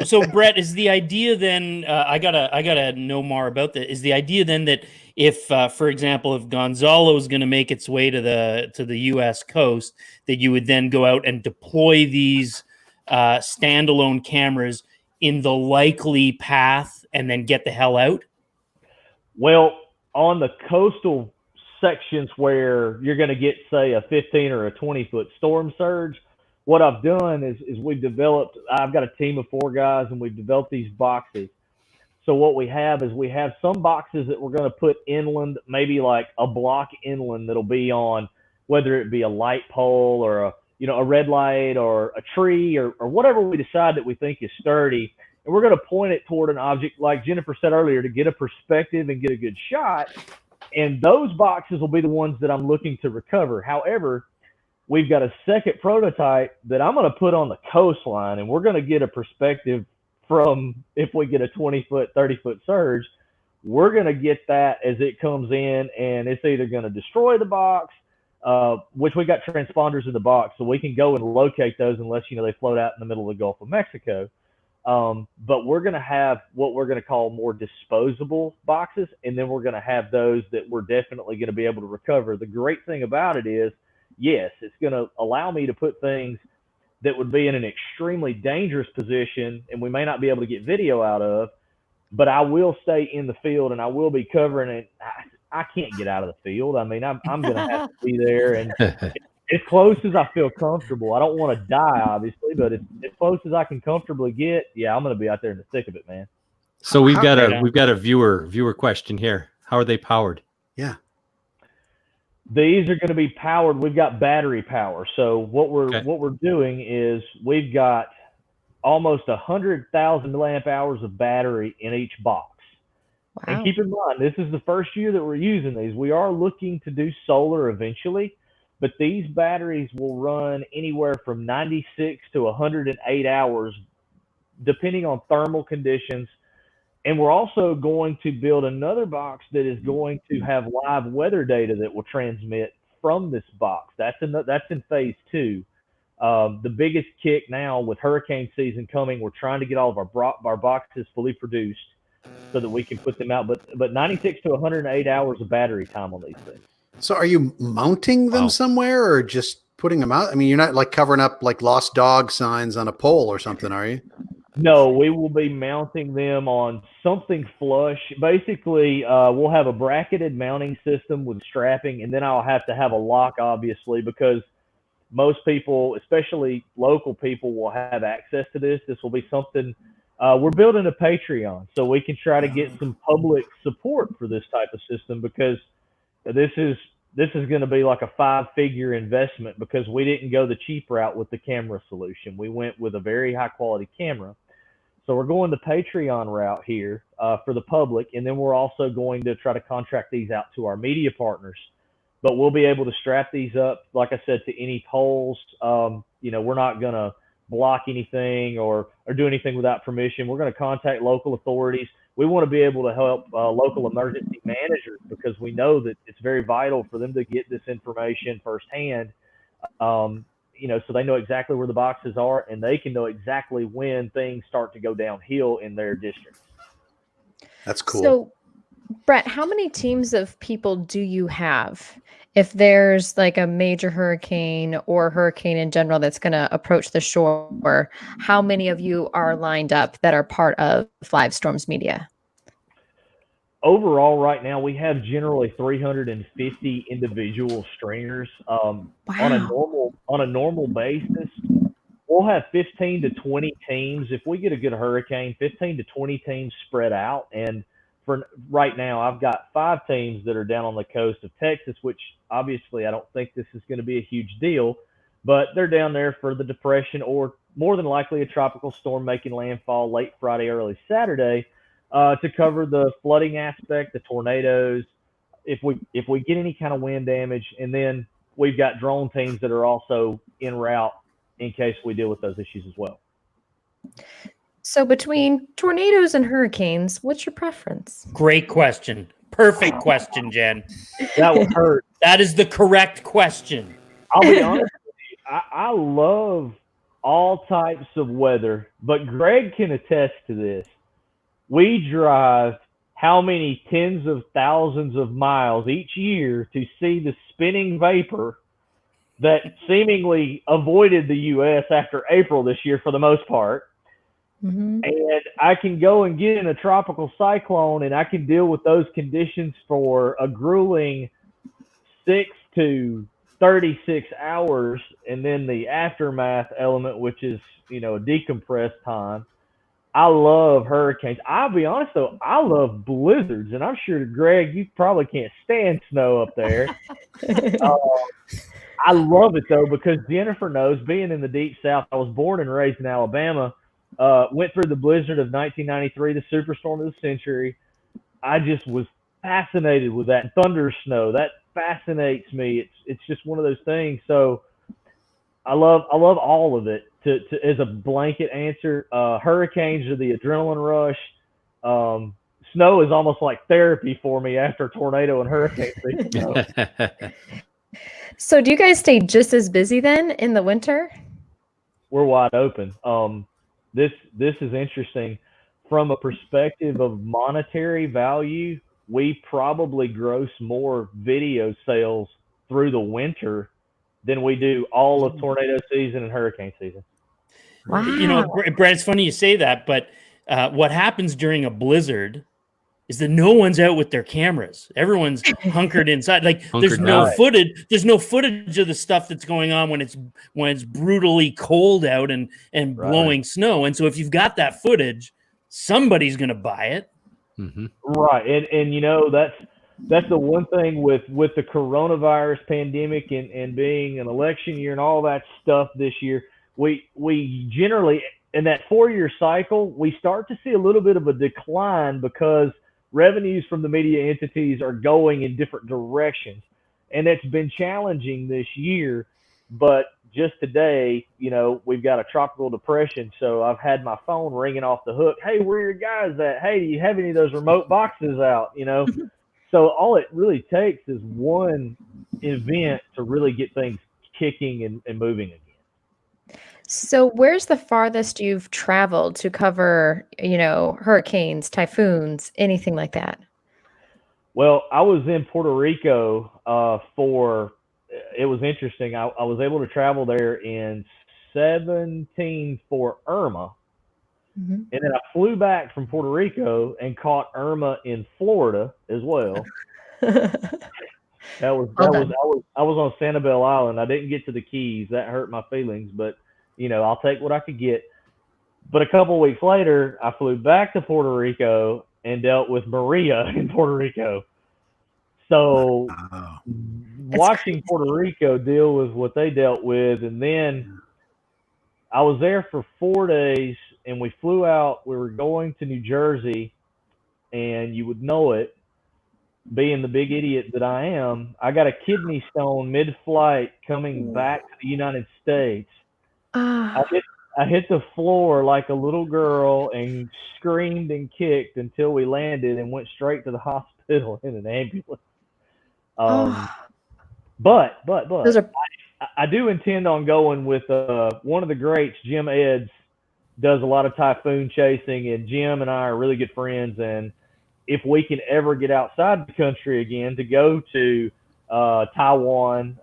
[SPEAKER 1] So Brett, is the idea then? I gotta know more about that. Is the idea then that if, for example, if Gonzalo is going to make its way to the U.S. coast, that you would then go out and deploy these standalone cameras in the likely path and then get the hell out?
[SPEAKER 4] Well, on the coastal sections where you're going to get, say, a 15 or a 20-foot storm surge, what I've done is I've got a team of 4 guys, and we've developed these boxes. So what we have is we have some boxes that we're going to put inland, maybe like a block inland that'll be on, whether it be a light pole or a red light or a tree or whatever we decide that we think is sturdy. And we're going to point it toward an object, like Jennifer said earlier, to get a perspective and get a good shot. And those boxes will be the ones that I'm looking to recover. However, we've got a second prototype that I'm going to put on the coastline, and we're going to get a perspective from, if we get a 20-foot, 30-foot surge, we're going to get that as it comes in, and it's either going to destroy the box, which we got transponders in the box, so we can go and locate those unless, they float out in the middle of the Gulf of Mexico. But we're going to have what we're going to call more disposable boxes, and then we're going to have those that we're definitely going to be able to recover. The great thing about it is, yes, it's going to allow me to put things that would be in an extremely dangerous position and we may not be able to get video out of, but I will stay in the field and I will be covering it. I can't get out of the field. I mean, I'm going to have to be there, and as close as I feel comfortable. I don't want to die, obviously, but as close as I can comfortably get, yeah, I'm going to be out there in the thick of it, man.
[SPEAKER 6] So we've got a viewer question here. How are they powered?
[SPEAKER 5] Yeah.
[SPEAKER 4] These are going to be powered. We've got battery power. So what we're doing is we've got almost 100,000 milliamp hours of battery in each box. Wow. And keep in mind, this is the first year that we're using these. We are looking to do solar eventually, but these batteries will run anywhere from 96 to 108 hours, depending on thermal conditions. And we're also going to build another box that is going to have live weather data that will transmit from this box. That's in phase 2. The biggest kick now with hurricane season coming, we're trying to get all of our boxes fully produced so that we can put them out. But 96 to 108 hours of battery time on these things.
[SPEAKER 5] So are you mounting them somewhere or just putting them out? I mean, you're not like covering up like lost dog signs on a pole or something, are you?
[SPEAKER 4] No, we will be mounting them on something flush. Basically, we'll have a bracketed mounting system with strapping, and then I'll have to have a lock, obviously, because most people, especially local people, will have access to this. This will be something we're building a Patreon, so we can try to get some public support for this type of system, because this is going to be like a 5-figure investment, because we didn't go the cheap route with the camera solution. We went with a very high quality camera. So we're going the Patreon route here for the public, and then we're also going to try to contract these out to our media partners. But we'll be able to strap these up, like I said, to any poles. We're not going to block anything or do anything without permission. We're going to contact local authorities. We want to be able to help local emergency managers, because we know that it's very vital for them to get this information firsthand. So they know exactly where the boxes are, and they can know exactly when things start to go downhill in their districts.
[SPEAKER 5] That's cool.
[SPEAKER 2] So, Brett, how many teams of people do you have? If there's like a major hurricane or hurricane in general that's going to approach the shore, how many of you are lined up that are part of Live Storms Media?
[SPEAKER 4] Overall, right now, we have generally 350 individual stringers.
[SPEAKER 2] Wow.
[SPEAKER 4] On a normal basis, we'll have 15 to 20 teams. If we get a good hurricane, 15 to 20 teams spread out. And for right now, I've got 5 teams that are down on the coast of Texas, which obviously I don't think this is going to be a huge deal, but they're down there for the depression or more than likely a tropical storm making landfall late Friday, early Saturday, to cover the flooding aspect, the tornadoes, if we get any kind of wind damage, and then we've got drone teams that are also en route in case we deal with those issues as well.
[SPEAKER 2] So between tornadoes and hurricanes, what's your preference?
[SPEAKER 1] Great question. Perfect question, Jen.
[SPEAKER 4] That would hurt.
[SPEAKER 1] That is the correct question.
[SPEAKER 4] I'll be honest with you, I love all types of weather, but Greg can attest to this. We drive how many tens of thousands of miles each year to see the spinning vapor that seemingly avoided the U.S. after April this year for the most part.
[SPEAKER 2] Mm-hmm.
[SPEAKER 4] And I can go and get in a tropical cyclone, and I can deal with those conditions for a grueling 6 to 36 hours, and then the aftermath element, which is, a decompressed time. I love hurricanes. I'll be honest, though, I love blizzards, and I'm sure, Greg, you probably can't stand snow up there. I love it, though, because Jennifer knows, being in the Deep South, I was born and raised in Alabama. Went through the blizzard of 1993, the superstorm of the century. I just was fascinated with that. Thunder snow, that fascinates me. It's just one of those things. So I love all of it. To as a blanket answer, hurricanes are the adrenaline rush. Snow is almost like therapy for me after tornado and hurricane season.
[SPEAKER 2] So do you guys stay just as busy then in the winter?
[SPEAKER 4] We're wide open. This is interesting. From a perspective of monetary value, we probably gross more video sales through the winter than we do all of tornado season and hurricane season.
[SPEAKER 2] Wow.
[SPEAKER 1] Brett, it's funny you say that, but what happens during a blizzard is that no one's out with their cameras. Everyone's hunkered inside. There's no footage. There's no footage of the stuff that's going on when it's brutally cold out and blowing snow. And so if you've got that footage, somebody's going to buy it.
[SPEAKER 4] Mm-hmm. Right. And that's the one thing with the coronavirus pandemic and being an election year and all that stuff this year, we generally, in that 4-year cycle, we start to see a little bit of a decline because revenues from the media entities are going in different directions. And it's been challenging this year. But just today, we've got a tropical depression. So I've had my phone ringing off the hook. Hey, where are your guys at? Hey, do you have any of those remote boxes out? So all it really takes is one event to really get things kicking and moving again.
[SPEAKER 2] So where's the farthest you've traveled to cover, hurricanes, typhoons, anything like that?
[SPEAKER 4] Well, I was in Puerto Rico it was interesting. I was able to travel there in 2017 for Irma. Mm-hmm. And then I flew back from Puerto Rico and caught Irma in Florida as well. I was on Sanibel Island. I didn't get to the Keys. That hurt my feelings, but I'll take what I could get. But a couple of weeks later, I flew back to Puerto Rico and dealt with Maria in Puerto Rico. So watching Puerto Rico deal with what they dealt with, and then I was there for 4 days, and we flew out. We were going to New Jersey, and you would know it, being the big idiot that I am, I got a kidney stone mid-flight coming back to the United States. I hit the floor like a little girl and screamed and kicked until we landed and went straight to the hospital in an ambulance. But I do intend on going with one of the greats, Jim Eds, does a lot of typhoon chasing, and Jim and I are really good friends. And if we can ever get outside the country again to go to Taiwan,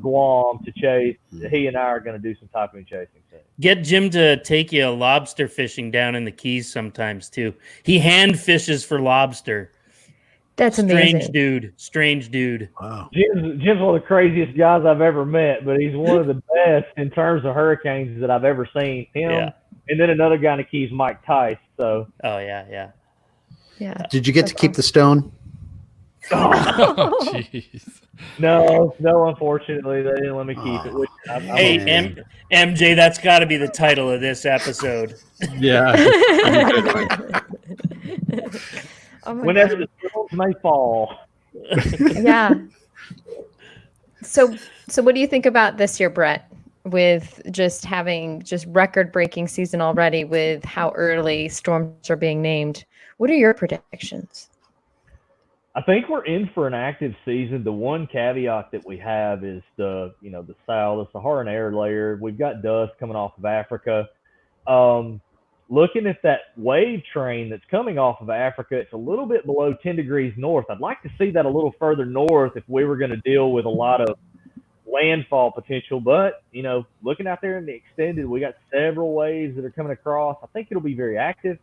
[SPEAKER 4] Guam to chase, he and I are going to do some typhoon chasing soon.
[SPEAKER 1] Get Jim to take you lobster fishing down in the Keys sometimes too. He hand fishes for lobster.
[SPEAKER 2] That's amazing.
[SPEAKER 1] Strange dude.
[SPEAKER 5] Wow.
[SPEAKER 4] Jim's one of the craziest guys I've ever met, but he's one of the best in terms of hurricanes that I've ever seen. Him, and then another guy in the Keys, Mike Tice. So.
[SPEAKER 1] Oh yeah.
[SPEAKER 5] Did you get to keep the stone?
[SPEAKER 3] Oh, jeez.
[SPEAKER 4] No, unfortunately, they didn't let me keep it. Which
[SPEAKER 1] Hey, MJ, that's got to be the title of this episode.
[SPEAKER 6] Yeah.
[SPEAKER 2] Oh my
[SPEAKER 4] whenever
[SPEAKER 2] God.
[SPEAKER 4] the storms may fall.
[SPEAKER 2] Yeah. So what do you think about this year, Brett? With just having record-breaking season already, with how early storms are being named, what are your predictions?
[SPEAKER 4] I think we're in for an active season. The one caveat that we have is the Saharan air layer. We've got dust coming off of Africa. Looking at that wave train that's coming off of Africa, it's a little bit below 10 degrees north. I'd like to see that a little further north if we were going to deal with a lot of landfall potential. But, looking out there in the extended, we got several waves that are coming across. I think it'll be very active.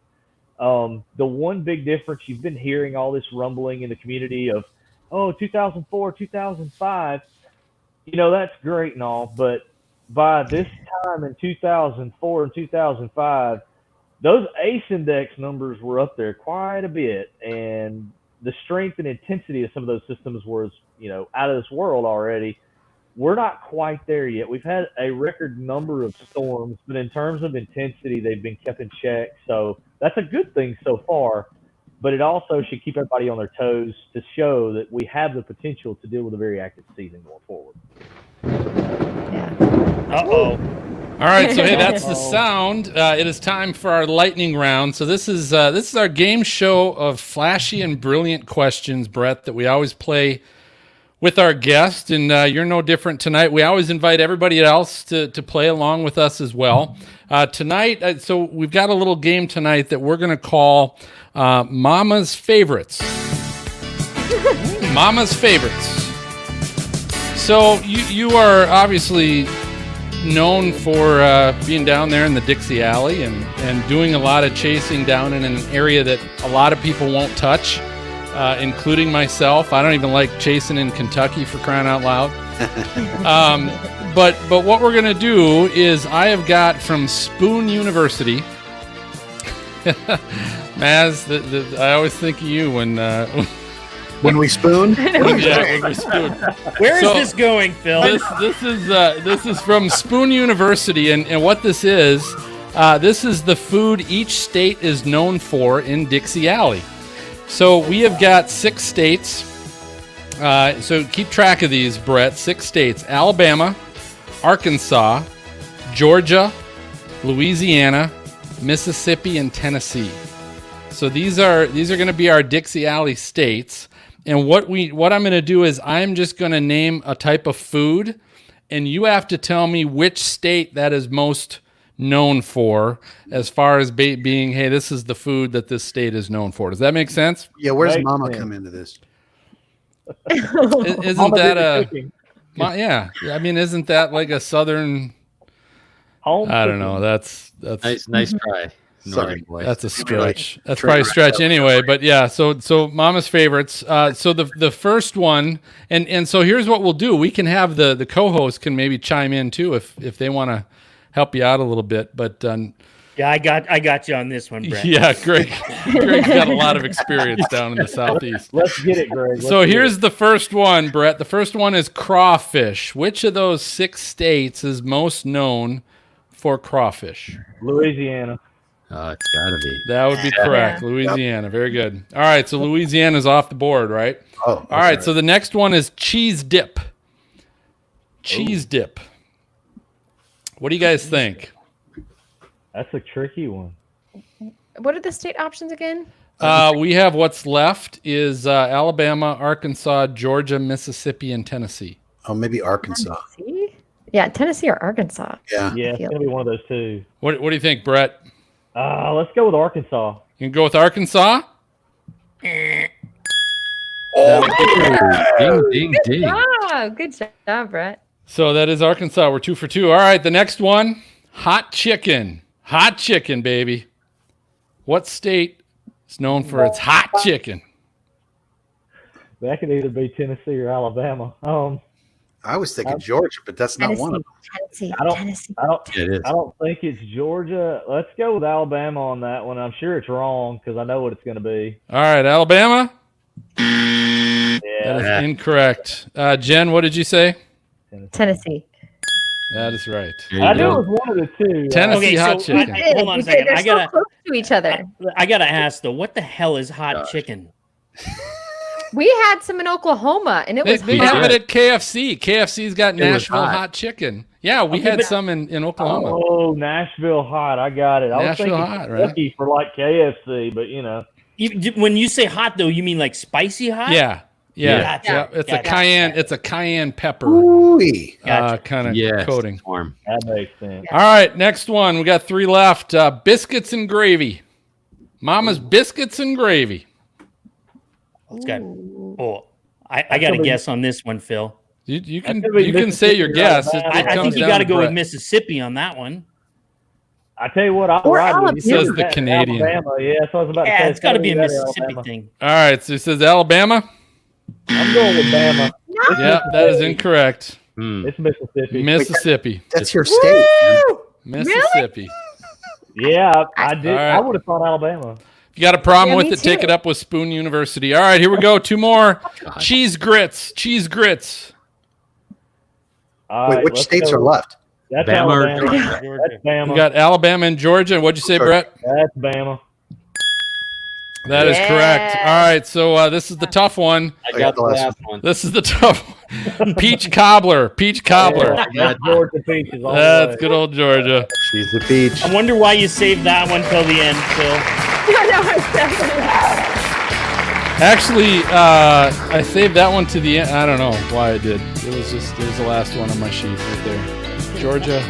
[SPEAKER 4] The one big difference, you've been hearing all this rumbling in the community of, 2004, 2005, that's great and all, but by this time in 2004 and 2005, those ACE index numbers were up there quite a bit, and the strength and intensity of some of those systems was, out of this world already. We're not quite there yet. We've had a record number of storms, but in terms of intensity, they've been kept in check. So that's a good thing so far, but it also should keep everybody on their toes to show that we have the potential to deal with a very active season going forward.
[SPEAKER 2] Yeah.
[SPEAKER 1] Uh-oh.
[SPEAKER 3] All right, so hey, that's the sound. It is time for our lightning round. So this is our game show of flashy and brilliant questions, Brett, that we always play with our guest, and you're no different tonight. We always invite everybody else to play along with us as well. Tonight, so we've got a little game tonight that we're going to call Mama's Favorites. Mama's Favorites. So you are obviously known for being down there in the Dixie Alley and doing a lot of chasing down in an area that a lot of people won't touch, including myself. I don't even like chasing in Kentucky, for crying out loud. But what we're going to do is I have got from Spoon University. Maz, I always think of you
[SPEAKER 5] When we spoon?
[SPEAKER 3] when we spoon.
[SPEAKER 1] Where is this going, Phil?
[SPEAKER 3] This is from Spoon University, and what this is the food each state is known for in Dixie Alley. So we have got 6 states. So keep track of these, Brett. 6 states: Alabama, Arkansas, Georgia, Louisiana, Mississippi, and Tennessee. So these are going to be our Dixie Alley states. And what I'm going to do is I'm just going to name a type of food, and you have to tell me which state that is most known for, as far as being, hey, this is the food that this state is known for. Does that make sense?
[SPEAKER 5] Yeah, where's
[SPEAKER 4] Makes
[SPEAKER 5] Mama
[SPEAKER 4] sense.
[SPEAKER 5] come into this?
[SPEAKER 3] Isn't
[SPEAKER 4] Mama did
[SPEAKER 3] that
[SPEAKER 4] the cooking.
[SPEAKER 3] yeah? I mean, isn't that like a southern?
[SPEAKER 4] Home
[SPEAKER 3] I don't
[SPEAKER 4] cooking.
[SPEAKER 3] know. That's
[SPEAKER 6] Nice try.
[SPEAKER 5] Sorry.
[SPEAKER 6] Northern boy.
[SPEAKER 3] That's a stretch. That's
[SPEAKER 5] Trey
[SPEAKER 3] probably a
[SPEAKER 5] Rapp
[SPEAKER 3] stretch
[SPEAKER 5] up.
[SPEAKER 3] anyway. But yeah, so Mama's Favorites. So the first one, and so here's what we'll do. We can have the co-host can maybe chime in too if they want to help you out a little bit. But
[SPEAKER 1] Yeah, I got you on this one, Brett.
[SPEAKER 3] yeah, Greg's got a lot of experience down in the southeast.
[SPEAKER 4] Let's get it, Greg.
[SPEAKER 3] So here's the first one, Brett. The first one is crawfish. Which of those 6 states is most known for crawfish?
[SPEAKER 4] Louisiana.
[SPEAKER 6] Oh, it's gotta be.
[SPEAKER 3] That would be correct.
[SPEAKER 2] Yeah.
[SPEAKER 3] Louisiana. Very good. All right, so Louisiana's off the board, right?
[SPEAKER 5] Oh,
[SPEAKER 3] All right, so the next one is cheese dip. Cheese dip. What do you guys think?
[SPEAKER 4] That's a tricky one.
[SPEAKER 2] What are the state options again?
[SPEAKER 3] We have what's left is Alabama, Arkansas, Georgia, Mississippi, and Tennessee.
[SPEAKER 5] Oh, maybe Arkansas.
[SPEAKER 2] Tennessee? Yeah, Tennessee or Arkansas.
[SPEAKER 5] Yeah.
[SPEAKER 4] Yeah, it's
[SPEAKER 2] feel-
[SPEAKER 4] gonna be one of those two.
[SPEAKER 3] What do you think, Brett?
[SPEAKER 4] Let's go with Arkansas.
[SPEAKER 3] You can go with Arkansas?
[SPEAKER 6] Ding, ding, ding.
[SPEAKER 2] Good job, Brett.
[SPEAKER 3] So that is Arkansas. We're 2 for 2. All right, the next one, hot chicken. Hot chicken, baby. What state is known for its hot chicken?
[SPEAKER 4] That could either be Tennessee or Alabama.
[SPEAKER 5] I was thinking Georgia, but that's not one of them.
[SPEAKER 2] Tennessee.
[SPEAKER 4] I don't-
[SPEAKER 2] Tennessee.
[SPEAKER 6] It is.
[SPEAKER 4] I don't think it's Georgia. Let's go with Alabama on that one. I'm sure it's wrong because I know what it's going to be.
[SPEAKER 3] All right, Alabama? That is incorrect. Jen, what did you say?
[SPEAKER 2] Tennessee.
[SPEAKER 3] That is right.
[SPEAKER 6] There you
[SPEAKER 4] I knew
[SPEAKER 6] go.
[SPEAKER 4] it was one of the two.
[SPEAKER 3] Tennessee hot
[SPEAKER 1] so
[SPEAKER 3] chicken.
[SPEAKER 1] hold on a second.
[SPEAKER 2] They're
[SPEAKER 1] I gotta
[SPEAKER 2] so close to each other.
[SPEAKER 1] I gotta ask though, what the hell is hot chicken?
[SPEAKER 2] We had some in Oklahoma, and it was
[SPEAKER 3] They
[SPEAKER 2] hot.
[SPEAKER 3] have it at KFC. KFC's got
[SPEAKER 6] It was
[SPEAKER 3] Nashville
[SPEAKER 6] hot.
[SPEAKER 3] hot chicken. Yeah, we
[SPEAKER 1] Okay,
[SPEAKER 3] had
[SPEAKER 1] but-
[SPEAKER 3] some in Oklahoma.
[SPEAKER 4] Oh, Nashville hot. I got it. I was
[SPEAKER 3] Nashville
[SPEAKER 4] thinking
[SPEAKER 3] hot, right?
[SPEAKER 4] Kentucky for like KFC, but
[SPEAKER 1] When you say hot though, you mean like spicy hot?
[SPEAKER 3] Yeah.
[SPEAKER 1] Gotcha.
[SPEAKER 3] Yeah. It's a
[SPEAKER 1] Gotcha.
[SPEAKER 3] cayenne. It's a cayenne pepper
[SPEAKER 5] Ooh-wee.
[SPEAKER 1] Gotcha.
[SPEAKER 3] kind of
[SPEAKER 6] Yes,
[SPEAKER 3] coating.
[SPEAKER 6] Storm.
[SPEAKER 4] that makes sense.
[SPEAKER 3] All right, next one. We got 3 left. Biscuits and gravy. Mama's biscuits and gravy.
[SPEAKER 1] It's got. Oh, I got to guess on this one, Phil.
[SPEAKER 3] You can
[SPEAKER 4] could be
[SPEAKER 3] you can say your
[SPEAKER 4] Mississippi right
[SPEAKER 3] guess.
[SPEAKER 4] now.
[SPEAKER 3] It
[SPEAKER 1] I
[SPEAKER 3] comes
[SPEAKER 1] think you
[SPEAKER 3] down
[SPEAKER 1] got to
[SPEAKER 3] to
[SPEAKER 1] go with
[SPEAKER 3] Brett.
[SPEAKER 1] Mississippi on that one.
[SPEAKER 4] I tell you what, I'll
[SPEAKER 2] Or
[SPEAKER 4] ride with you.
[SPEAKER 2] Alabama.
[SPEAKER 3] Says the Canadian.
[SPEAKER 4] Alabama, yeah, that's what I was about to
[SPEAKER 1] Yeah,
[SPEAKER 4] say.
[SPEAKER 1] it's got to be a
[SPEAKER 4] gotta
[SPEAKER 1] Mississippi
[SPEAKER 4] Alabama.
[SPEAKER 1] thing.
[SPEAKER 3] All right, so it says Alabama.
[SPEAKER 4] I'm going with Bama.
[SPEAKER 3] Yeah, that is incorrect.
[SPEAKER 4] It's Mississippi.
[SPEAKER 3] Mississippi.
[SPEAKER 5] That's your state.
[SPEAKER 3] Mississippi.
[SPEAKER 4] Yeah, I did.
[SPEAKER 3] All right.
[SPEAKER 4] I would have thought Alabama.
[SPEAKER 3] If you got a problem
[SPEAKER 2] Yeah,
[SPEAKER 3] with
[SPEAKER 2] me
[SPEAKER 3] it, take
[SPEAKER 2] too.
[SPEAKER 3] it up with Spoon University. All right, here we go. 2 more. Cheese grits. Cheese grits.
[SPEAKER 4] All
[SPEAKER 5] Wait,
[SPEAKER 4] right,
[SPEAKER 5] which
[SPEAKER 4] let's
[SPEAKER 5] states
[SPEAKER 4] go.
[SPEAKER 5] are left?
[SPEAKER 4] That's
[SPEAKER 6] Bama or
[SPEAKER 4] Alabama.
[SPEAKER 1] Georgia.
[SPEAKER 4] That's Bama.
[SPEAKER 3] We got Alabama and Georgia. What'd you say, Brett?
[SPEAKER 4] That's Bama.
[SPEAKER 3] That is correct.
[SPEAKER 2] Yes.
[SPEAKER 3] All right, so this is the tough one.
[SPEAKER 6] I got the last one.
[SPEAKER 3] This is the tough one. Peach cobbler. Peach cobbler.
[SPEAKER 4] That's Georgia peaches all
[SPEAKER 3] That's
[SPEAKER 4] the way.
[SPEAKER 3] good old Georgia.
[SPEAKER 5] She's the beach.
[SPEAKER 1] I wonder why you saved that one till the end, Phil.
[SPEAKER 3] Actually, I saved that one to the end. I don't know why I did. It was the last one on my sheet right there. Georgia,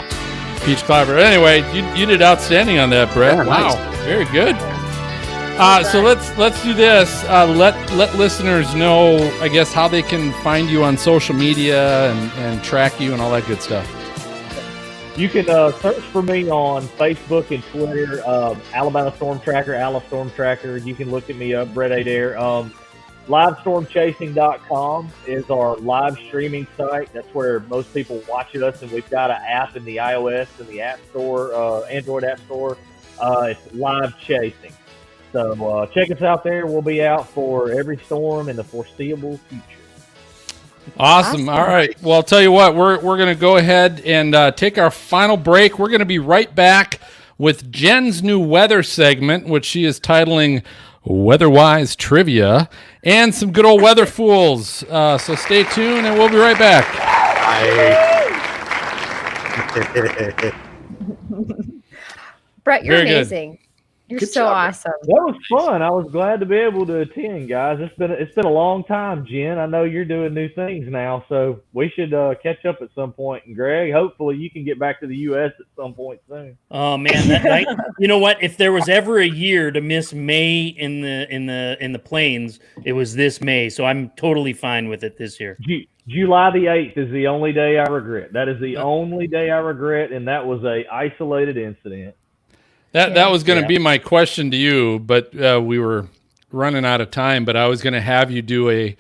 [SPEAKER 3] peach cobbler. Anyway, you did outstanding on that, Brett.
[SPEAKER 5] Yeah,
[SPEAKER 3] Wow,
[SPEAKER 5] nice.
[SPEAKER 3] very good. So let's do this. Let listeners know, I guess, how they can find you on social media and track you and all that good stuff.
[SPEAKER 4] You can search for me on Facebook and Twitter, Alabama Storm Tracker, Ala Storm Tracker. You can look at me up, Brett Adair. LiveStormChasing.com is our live streaming site. That's where most people watch us, and we've got an app in the iOS and the App Store, Android App Store. It's Live Chasing. So check us out there. We'll be out for every storm in the foreseeable future.
[SPEAKER 3] Awesome. All right. Well, I'll tell you what, we're going to go ahead and take our final break. We're going to be right back with Jen's new weather segment, which she is titling Weather-Wise Trivia, and some good old weather fools. So stay tuned, and we'll be right back.
[SPEAKER 2] Brett, you're
[SPEAKER 3] Very good.
[SPEAKER 2] amazing. You're
[SPEAKER 5] Good
[SPEAKER 2] so
[SPEAKER 5] job.
[SPEAKER 2] awesome.
[SPEAKER 4] That was fun. I was glad to be able to attend, guys. It's been a long time, Jen. I know you're doing new things now, so we should catch up at some point. And Greg, hopefully you can get back to the U.S. at some point soon.
[SPEAKER 1] Oh man, that night. You know what? If there was ever a year to miss May in the plains, it was this May. So I'm totally fine with it this year.
[SPEAKER 4] July the 8th is the only day I regret. That is the only day I regret, and that was a isolated incident.
[SPEAKER 3] That was going to be my question to you, but we were running out of time. But I was going to have you do a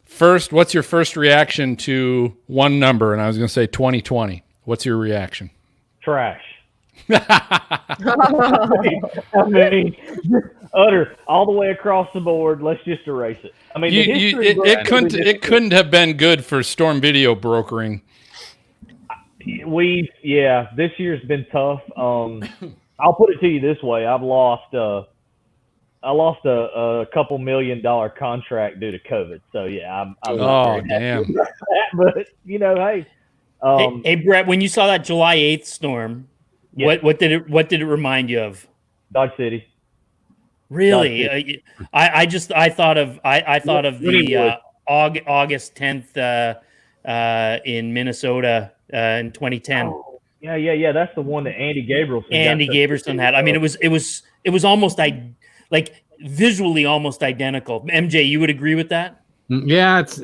[SPEAKER 3] first. What's your first reaction to one number? And I was going to say 2020. What's your reaction?
[SPEAKER 4] Trash. I mean, utter all the way across the board. Let's just erase it. I mean, the history books
[SPEAKER 3] it couldn't have been good for Storm Video brokering.
[SPEAKER 4] This year's been tough. I'll put it to you this way: I lost a couple $1 million contract due to COVID. So yeah, I'm not very happy
[SPEAKER 3] damn.
[SPEAKER 4] about that, but hey,
[SPEAKER 1] Hey, Brett, when you saw that July 8th storm,
[SPEAKER 4] Yeah.
[SPEAKER 1] what did it remind you of?
[SPEAKER 4] Dodge City.
[SPEAKER 1] Really? I thought of the August 10th in Minnesota in 2010.
[SPEAKER 4] Oh, yeah. That's the one that Andy Gabrielson.
[SPEAKER 1] Andy Gabrielson had. I mean, it was almost like visually almost identical. MJ, you would agree with that?
[SPEAKER 6] Yeah, it's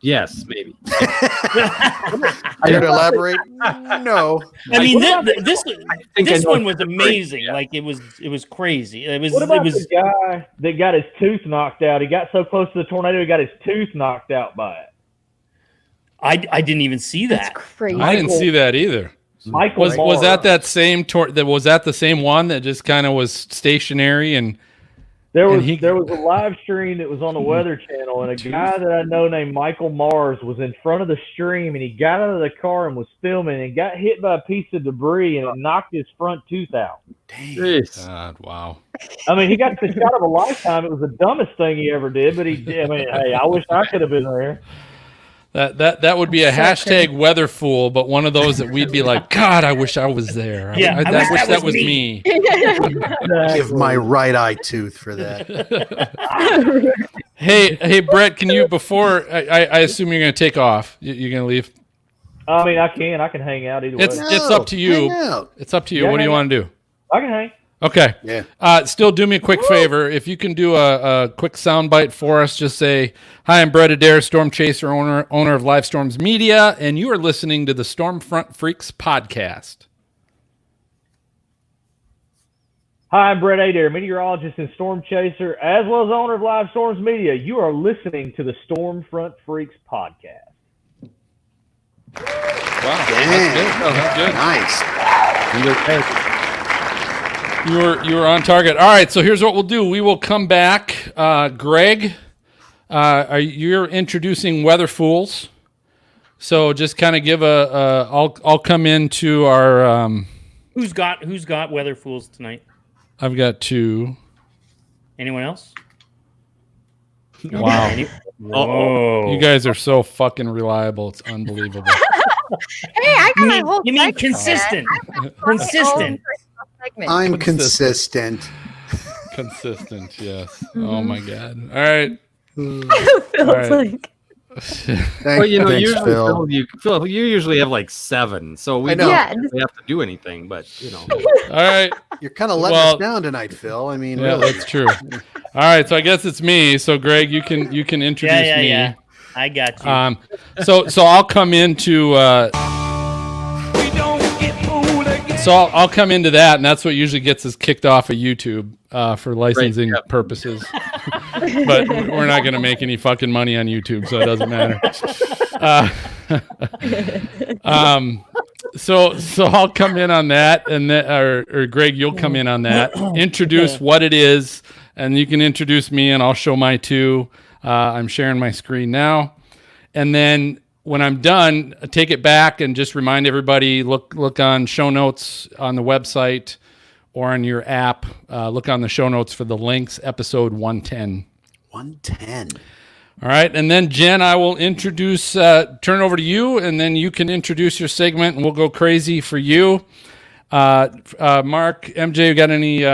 [SPEAKER 6] yes, maybe.
[SPEAKER 5] Care to elaborate? No.
[SPEAKER 1] I mean,
[SPEAKER 6] I
[SPEAKER 1] this
[SPEAKER 6] know
[SPEAKER 1] one was
[SPEAKER 6] it's
[SPEAKER 1] amazing.
[SPEAKER 6] yeah.
[SPEAKER 1] Like it was crazy. It was.
[SPEAKER 4] What about
[SPEAKER 1] it was.
[SPEAKER 4] the guy that got his tooth knocked out? He got so close to the tornado, he got his tooth knocked out by it.
[SPEAKER 1] I didn't even see
[SPEAKER 2] That's
[SPEAKER 1] that.
[SPEAKER 2] crazy.
[SPEAKER 3] I didn't see that either.
[SPEAKER 4] Michael
[SPEAKER 3] Was
[SPEAKER 4] Moore.
[SPEAKER 3] that same was that the same one that just kind of was stationary and
[SPEAKER 4] There
[SPEAKER 3] And
[SPEAKER 4] was a live stream that was on the Weather Channel, and a guy that I know named Michael Mars was in front of the stream, and he got out of the car and was filming, and got hit by a piece of debris, and it knocked his front tooth out.
[SPEAKER 6] Jeez.
[SPEAKER 3] God, wow.
[SPEAKER 4] I mean, he got the shot of a lifetime. It was the dumbest thing he ever did, but he did. I mean, hey, I wish I could have been there.
[SPEAKER 3] That would be a hashtag weather fool, but one of those that we'd be like, God, I wish I was there.
[SPEAKER 1] Yeah,
[SPEAKER 3] I wish that was me.
[SPEAKER 5] Give my right eye tooth for that.
[SPEAKER 3] Hey, Brett, can you, before, I assume you're going to take off. You're going to leave?
[SPEAKER 4] I mean, I can hang out either way.
[SPEAKER 3] It's up to you.
[SPEAKER 5] Hang out.
[SPEAKER 3] It's up to you.
[SPEAKER 4] Yeah,
[SPEAKER 3] What do you
[SPEAKER 4] hang
[SPEAKER 3] want to do?
[SPEAKER 4] I can hang.
[SPEAKER 3] Okay.
[SPEAKER 5] Yeah.
[SPEAKER 3] Still do me a quick favor. If you can do a quick soundbite for us, just say, hi, I'm Brett Adair, Storm Chaser, owner of Live Storms Media, and you are listening to the Stormfront Freaks podcast.
[SPEAKER 4] Hi, I'm Brett Adair, meteorologist and storm chaser, as well as owner of Live Storms Media. You are listening to the Stormfront Freaks podcast.
[SPEAKER 3] Wow.
[SPEAKER 5] Dang.
[SPEAKER 3] That's good.
[SPEAKER 5] Nice.
[SPEAKER 3] You were on target. All right, so here's what we'll do. We will come back. Greg, you're introducing Weather Fools. So just kind of give I'll come into our
[SPEAKER 1] Who's got Weather Fools tonight?
[SPEAKER 3] I've got 2.
[SPEAKER 1] Anyone else?
[SPEAKER 3] Wow.
[SPEAKER 1] Whoa.
[SPEAKER 3] You guys are so fucking reliable. It's unbelievable.
[SPEAKER 2] Hey, I got my whole
[SPEAKER 1] You mean
[SPEAKER 2] segment.
[SPEAKER 1] consistent?
[SPEAKER 2] I have my
[SPEAKER 1] Consistent.
[SPEAKER 2] own segment.
[SPEAKER 5] I'm consistent.
[SPEAKER 3] Consistent, yes. Oh my God. All right.
[SPEAKER 2] Feels
[SPEAKER 3] All right.
[SPEAKER 2] like
[SPEAKER 6] Well, you know,
[SPEAKER 5] Thanks,
[SPEAKER 6] usually
[SPEAKER 5] Phil.
[SPEAKER 6] Phil, you usually have like 7, so we
[SPEAKER 5] I know.
[SPEAKER 6] don't
[SPEAKER 2] Yeah.
[SPEAKER 6] really have to do anything. But you know,
[SPEAKER 3] All right.
[SPEAKER 5] You're kind of letting
[SPEAKER 3] Well-
[SPEAKER 5] us down tonight, Phil. I mean,
[SPEAKER 3] Yeah,
[SPEAKER 5] really.
[SPEAKER 3] that's true. All right, so I guess it's me. So Greg, you can introduce me.
[SPEAKER 1] Yeah. I got you.
[SPEAKER 3] So I'll come into so I'll come into that, and that's what usually gets us kicked off of YouTube for licensing
[SPEAKER 6] Right, yep.
[SPEAKER 3] purposes. But we're not going to make any fucking money on YouTube, so it doesn't matter. So I'll come in on that, and then, or Greg, you'll come in on that. Introduce what it is, and you can introduce me, and I'll show my 2. I'm sharing my screen now, and then when I'm done, take it back and just remind everybody, look on show notes on the website or on your app. Look on the show notes for the links, episode 110.
[SPEAKER 5] 110.
[SPEAKER 3] All right, and then Jen, I will introduce, turn it over to you, and then you can introduce your segment, and we'll go crazy for you. Mark, MJ, you got any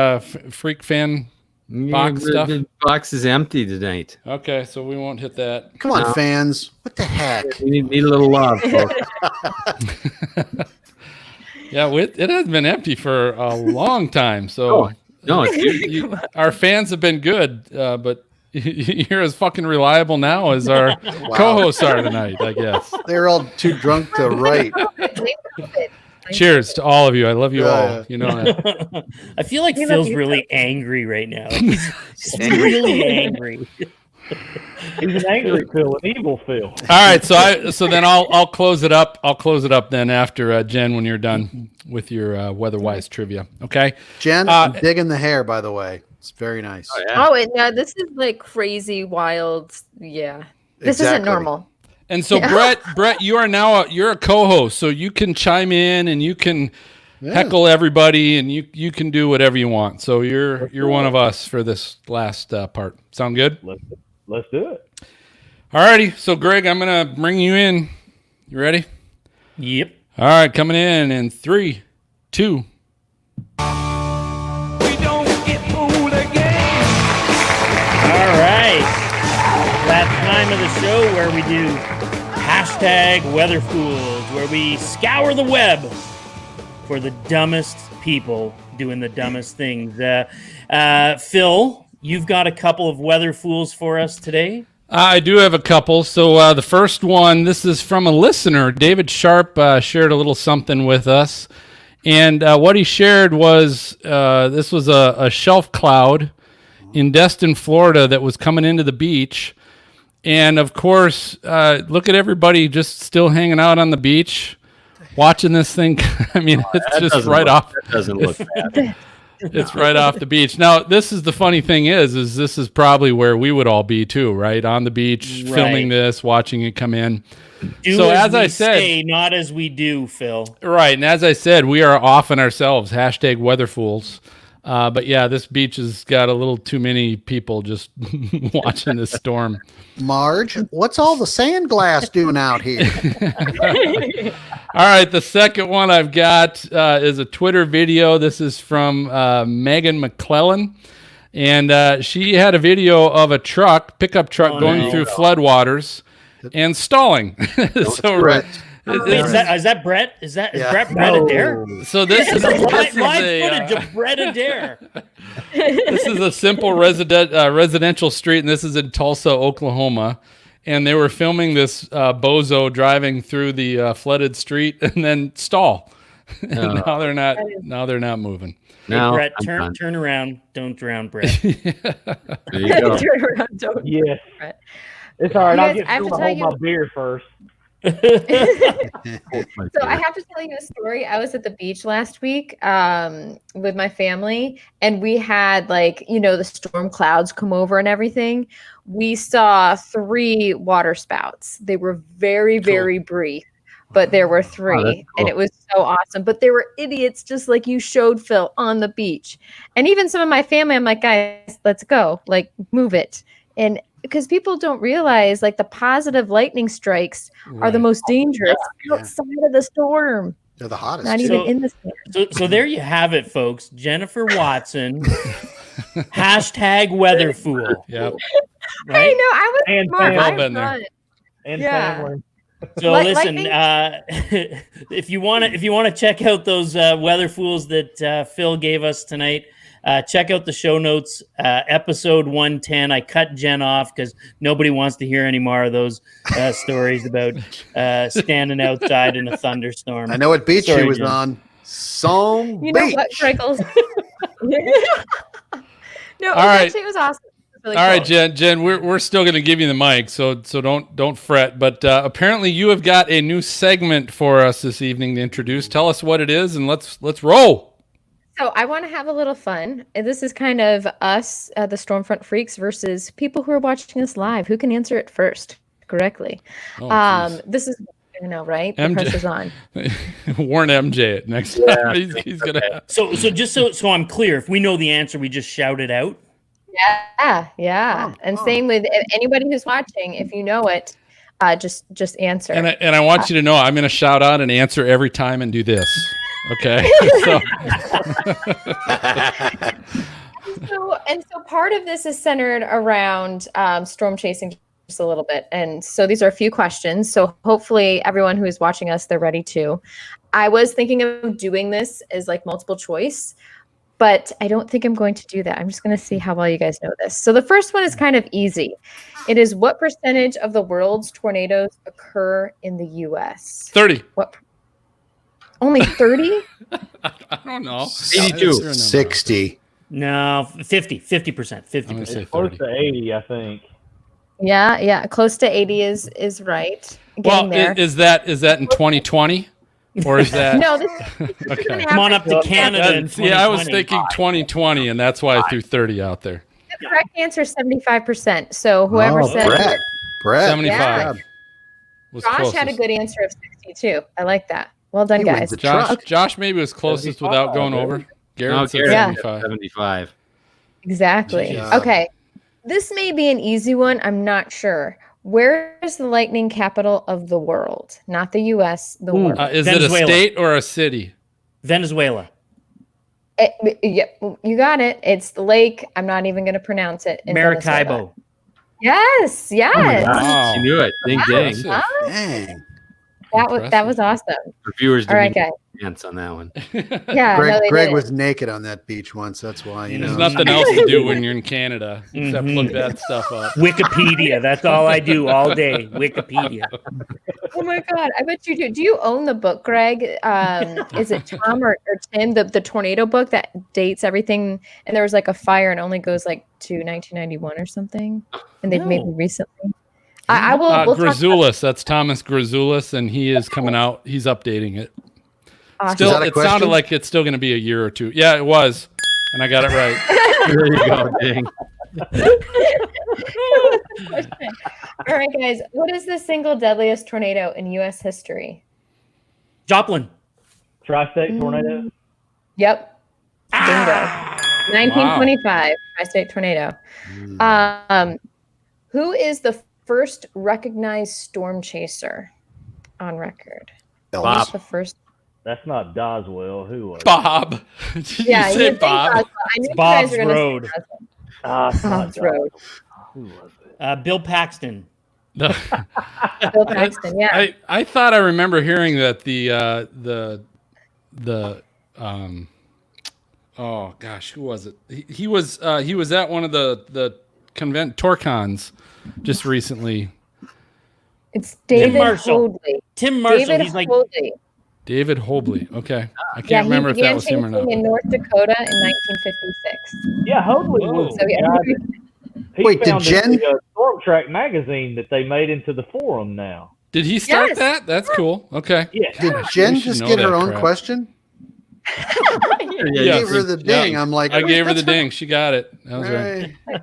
[SPEAKER 3] freak fan box stuff?
[SPEAKER 6] The box is empty tonight.
[SPEAKER 3] Okay, so we won't hit that.
[SPEAKER 5] Come on, fans. What the heck?
[SPEAKER 6] We need a little love, folks.
[SPEAKER 3] Yeah, it has been empty for a long time. So
[SPEAKER 6] No, it's
[SPEAKER 3] our fans have been good, but you're as fucking reliable now as our co-hosts are tonight, I guess.
[SPEAKER 5] They're all too drunk to write.
[SPEAKER 3] Cheers to all of you. I love you all.
[SPEAKER 5] Yeah.
[SPEAKER 3] You know that.
[SPEAKER 1] I feel like
[SPEAKER 2] We love
[SPEAKER 1] Phil's
[SPEAKER 2] you.
[SPEAKER 1] really angry right now. He's really angry.
[SPEAKER 4] He's an angry Phil, an evil Phil.
[SPEAKER 3] All right, so then I'll close it up. I'll close it up then after Jen when you're done with your weather-wise trivia. Okay.
[SPEAKER 5] Jen, I'm digging the hair, by the way. It's very nice.
[SPEAKER 6] Oh, yeah.
[SPEAKER 2] Oh, and this is like crazy, wild. Yeah, this isn't
[SPEAKER 5] Exactly.
[SPEAKER 2] normal.
[SPEAKER 3] And so Brett, you are now you're a co-host, so you can chime in and you can heckle everybody, and you can do whatever you want. So you're one of us for this last part. Sound good?
[SPEAKER 4] Let's do it.
[SPEAKER 3] All righty. So Greg, I'm gonna bring you in. You ready?
[SPEAKER 1] Yep.
[SPEAKER 3] All right, coming in 3, 2.
[SPEAKER 1] All right. That time of the show where we do hashtag Weather Fools, where we scour the web for the dumbest people doing the dumbest things. Phil, you've got a couple of Weather Fools for us today.
[SPEAKER 3] I do have a couple. So the first one, this is from a listener. David Sharp shared a little something with us. And what he shared was this was a shelf cloud in Destin, Florida that was coming into the beach. And, of course, look at everybody just still hanging out on the beach watching this thing. I mean, it's just right off.
[SPEAKER 6] That doesn't look bad.
[SPEAKER 3] It's right off the beach. Now, this is the funny thing is this is probably where we would all be too, right? On the beach, filming this, watching it come in.
[SPEAKER 1] So as I said, say, not as we do, Phil.
[SPEAKER 3] Right, and as I said, we are often ourselves. Hashtag weather fools. But yeah, this beach has got a little too many people just watching this storm.
[SPEAKER 5] Marge, what's all the sand glass doing out here?
[SPEAKER 3] All right, the second one I've got is a Twitter video. This is from Megan McClellan. And she had a video of a pickup truck going through floodwaters and stalling. So
[SPEAKER 5] Brett.
[SPEAKER 1] Is that Brett? Is Brett Adair?
[SPEAKER 3] So this is
[SPEAKER 1] live footage of Brett Adair.
[SPEAKER 3] This is a simple residential street, and this is in Tulsa, Oklahoma. And they were filming this bozo driving through the flooded street and then stall. And now they're not moving.
[SPEAKER 1] Hey, Brett, turn around. Don't drown, Brett.
[SPEAKER 5] There you go.
[SPEAKER 2] Turn around, don't
[SPEAKER 4] Yes.
[SPEAKER 2] Brett.
[SPEAKER 4] It's all right. I'll
[SPEAKER 2] Guys,
[SPEAKER 4] get
[SPEAKER 2] I have
[SPEAKER 4] through
[SPEAKER 2] to
[SPEAKER 4] to hold
[SPEAKER 2] tell
[SPEAKER 4] my beer first.
[SPEAKER 2] So I have to tell you a story. I was at the beach last week with my family, and we had the storm clouds come over and everything. We saw 3 water spouts. They were very, very brief, but there were 3, and it was so awesome. But they were idiots, just like you showed, Phil, on the beach. And even some of my family, I'm like, guys, let's go, move it. And because people don't realize the positive lightning strikes are the most dangerous outside of the storm.
[SPEAKER 5] They're the hottest.
[SPEAKER 2] Not even in the storm.
[SPEAKER 1] So there you have it, folks. Jennifer Watson, hashtag weather fool.
[SPEAKER 3] Yep.
[SPEAKER 1] Right?
[SPEAKER 2] I know. I was
[SPEAKER 4] And
[SPEAKER 2] smart.
[SPEAKER 3] we've all
[SPEAKER 2] I
[SPEAKER 3] been
[SPEAKER 2] was
[SPEAKER 3] there.
[SPEAKER 2] fun.
[SPEAKER 4] And
[SPEAKER 2] Yeah.
[SPEAKER 4] family.
[SPEAKER 1] So listen, if you want to check out those weather fools that Phil gave us tonight, check out the show notes, episode 110. I cut Jen off because nobody wants to hear any more of those stories about standing outside in a thunderstorm.
[SPEAKER 5] I know what beach
[SPEAKER 1] Sorry,
[SPEAKER 5] she was
[SPEAKER 1] Jen.
[SPEAKER 5] on. Some
[SPEAKER 2] You know
[SPEAKER 5] beach.
[SPEAKER 2] what, Freckles? No,
[SPEAKER 3] All right.
[SPEAKER 2] actually, it was awesome. Really
[SPEAKER 3] All
[SPEAKER 2] cool.
[SPEAKER 3] right, Jen, we're still going to give you the mic, so don't fret. But apparently, you have got a new segment for us this evening to introduce. Tell us what it is, and let's roll.
[SPEAKER 2] So I want to have a little fun. And this is kind of us, the Stormfront freaks, versus people who are watching us live. Who can answer it first correctly?
[SPEAKER 3] Oh,
[SPEAKER 2] This is, right? The
[SPEAKER 3] MJ.
[SPEAKER 2] pressure's on.
[SPEAKER 3] Warn MJ it next time. He's gonna.
[SPEAKER 1] So just so I'm clear, if we know the answer, we just shout it out.
[SPEAKER 2] Yeah. And same with anybody who's watching. If you know it, just answer.
[SPEAKER 3] And I want you to know I'm going to shout out and answer every time and do this. Okay.
[SPEAKER 2] So part of this is centered around storm chasing just a little bit. And so these are a few questions. So hopefully everyone who is watching us, they're ready to. I was thinking of doing this as multiple choice, but I don't think I'm going to do that. I'm just going to see how well you guys know this. So the first one is kind of easy. It is, what percentage of the world's tornadoes occur in the U.S.?
[SPEAKER 3] 30.
[SPEAKER 2] What? Only 30?
[SPEAKER 3] I don't know.
[SPEAKER 6] 82.
[SPEAKER 5] 60.
[SPEAKER 1] No, 50%. 50%.
[SPEAKER 3] I'm going to say
[SPEAKER 4] Close
[SPEAKER 3] 30.
[SPEAKER 4] to 80, I think.
[SPEAKER 2] Yeah. Close to 80 is right.
[SPEAKER 3] Well,
[SPEAKER 2] there.
[SPEAKER 3] is that in 2020? Or is that
[SPEAKER 2] No, this
[SPEAKER 3] okay?
[SPEAKER 1] Come on up to Canada. in
[SPEAKER 3] I was
[SPEAKER 1] 2020.
[SPEAKER 3] thinking 2020, and that's why I threw 30 out there.
[SPEAKER 2] the correct answer is 75%. So whoever said
[SPEAKER 5] Brett.
[SPEAKER 3] 75
[SPEAKER 2] Yeah.
[SPEAKER 3] was
[SPEAKER 2] Josh
[SPEAKER 3] closest.
[SPEAKER 2] had a good answer of 62. I like that. Well done,
[SPEAKER 5] He wins
[SPEAKER 2] guys.
[SPEAKER 5] the
[SPEAKER 3] Josh maybe was closest
[SPEAKER 4] 75,
[SPEAKER 3] without going over.
[SPEAKER 6] No,
[SPEAKER 3] Garrett said
[SPEAKER 6] Garrett
[SPEAKER 3] 75.
[SPEAKER 6] 75.
[SPEAKER 2] Exactly.
[SPEAKER 5] Good job.
[SPEAKER 2] Okay. This may be an easy one. I'm not sure. Where is the lightning capital of the world? Not the U.S., the world.
[SPEAKER 3] Is it a
[SPEAKER 1] Venezuela.
[SPEAKER 3] state or a city?
[SPEAKER 1] Venezuela.
[SPEAKER 2] Yeah, you got it. It's the lake. I'm not even going to pronounce it. in Venezuela.
[SPEAKER 1] Maracaibo.
[SPEAKER 2] Yes.
[SPEAKER 3] Wow.
[SPEAKER 6] You knew it. Ding, ding.
[SPEAKER 3] Impressive.
[SPEAKER 2] Huh?
[SPEAKER 5] Dang.
[SPEAKER 2] That was awesome.
[SPEAKER 6] Reviewers
[SPEAKER 2] All right,
[SPEAKER 6] didn't
[SPEAKER 2] guys.
[SPEAKER 6] dance on that one.
[SPEAKER 2] Yeah. no, they
[SPEAKER 5] Greg
[SPEAKER 2] didn't.
[SPEAKER 5] was naked on that beach once. That's why, you
[SPEAKER 3] There's
[SPEAKER 5] know.
[SPEAKER 3] nothing else to do when you're in Canada except
[SPEAKER 1] Mhm.
[SPEAKER 3] look that stuff up.
[SPEAKER 1] Wikipedia. That's all I do all day. Wikipedia.
[SPEAKER 2] Oh my God. I bet you do. Do you own the book, Greg? Is it Tom or Tim, the tornado book that dates everything? And there was a fire and only goes to 1991 or something. And they've made
[SPEAKER 3] No.
[SPEAKER 2] it recently. I will. We'll talk about-
[SPEAKER 3] Grazoulis, that's Thomas Grazoulis, and he is coming out. He's updating it.
[SPEAKER 2] Awesome.
[SPEAKER 3] Still,
[SPEAKER 5] Is that a
[SPEAKER 3] it sounded
[SPEAKER 5] question?
[SPEAKER 3] like it's still going to be a year or two. Yeah, it was. And I got it right.
[SPEAKER 6] There you go, dang.
[SPEAKER 2] All right, guys. What is the single deadliest tornado in U.S. history?
[SPEAKER 1] Joplin.
[SPEAKER 4] Tri-state tornado.
[SPEAKER 2] Yep. Bingo. 1925 Tri-state tornado. Who is the first recognized storm chaser on record?
[SPEAKER 5] Elvis.
[SPEAKER 2] Who's the first?
[SPEAKER 4] That's not Doswell. Who was?
[SPEAKER 3] Bob. Did you
[SPEAKER 2] Yeah,
[SPEAKER 3] say
[SPEAKER 2] you'd think
[SPEAKER 3] Bob?
[SPEAKER 2] Boswell. I knew you
[SPEAKER 1] Bob's
[SPEAKER 2] guys were gonna say
[SPEAKER 1] Road.
[SPEAKER 2] Boswell.
[SPEAKER 4] It's not
[SPEAKER 2] Bob's Road.
[SPEAKER 4] Doswell. Who was it?
[SPEAKER 1] Bill Paxton.
[SPEAKER 3] No.
[SPEAKER 2] Bill Paxton. Yeah.
[SPEAKER 3] I thought I remember hearing that oh gosh, who was it? He was at one of the Torcons just recently.
[SPEAKER 2] It's David
[SPEAKER 1] Marshall.
[SPEAKER 2] Hoadley.
[SPEAKER 1] Tim Marshall.
[SPEAKER 2] David
[SPEAKER 1] He's like
[SPEAKER 2] Hoadley.
[SPEAKER 3] David Hobley. Okay. I
[SPEAKER 2] Yeah,
[SPEAKER 3] can't remember if
[SPEAKER 2] he
[SPEAKER 3] that
[SPEAKER 2] began
[SPEAKER 3] was him or not.
[SPEAKER 2] chasing in North Dakota in 1956.
[SPEAKER 4] Yeah, Hoadley
[SPEAKER 1] Whoa.
[SPEAKER 4] was
[SPEAKER 2] So
[SPEAKER 4] the
[SPEAKER 2] yeah,
[SPEAKER 4] guy. He
[SPEAKER 5] Wait, did
[SPEAKER 4] founded
[SPEAKER 5] Jen-
[SPEAKER 4] the Storm Track magazine that they made into the forum now.
[SPEAKER 3] Did he start
[SPEAKER 2] Yes.
[SPEAKER 3] that? That's cool. Okay.
[SPEAKER 4] Yeah.
[SPEAKER 5] Did
[SPEAKER 3] Gosh,
[SPEAKER 5] Jen
[SPEAKER 3] we should
[SPEAKER 5] just
[SPEAKER 3] know
[SPEAKER 5] get her
[SPEAKER 3] that
[SPEAKER 5] own
[SPEAKER 3] crap.
[SPEAKER 5] question? I
[SPEAKER 3] Yeah,
[SPEAKER 5] gave her the
[SPEAKER 3] yeah.
[SPEAKER 5] ding. I'm like,
[SPEAKER 3] I gave her the
[SPEAKER 5] that's
[SPEAKER 3] ding. She got it. That was right.
[SPEAKER 5] right.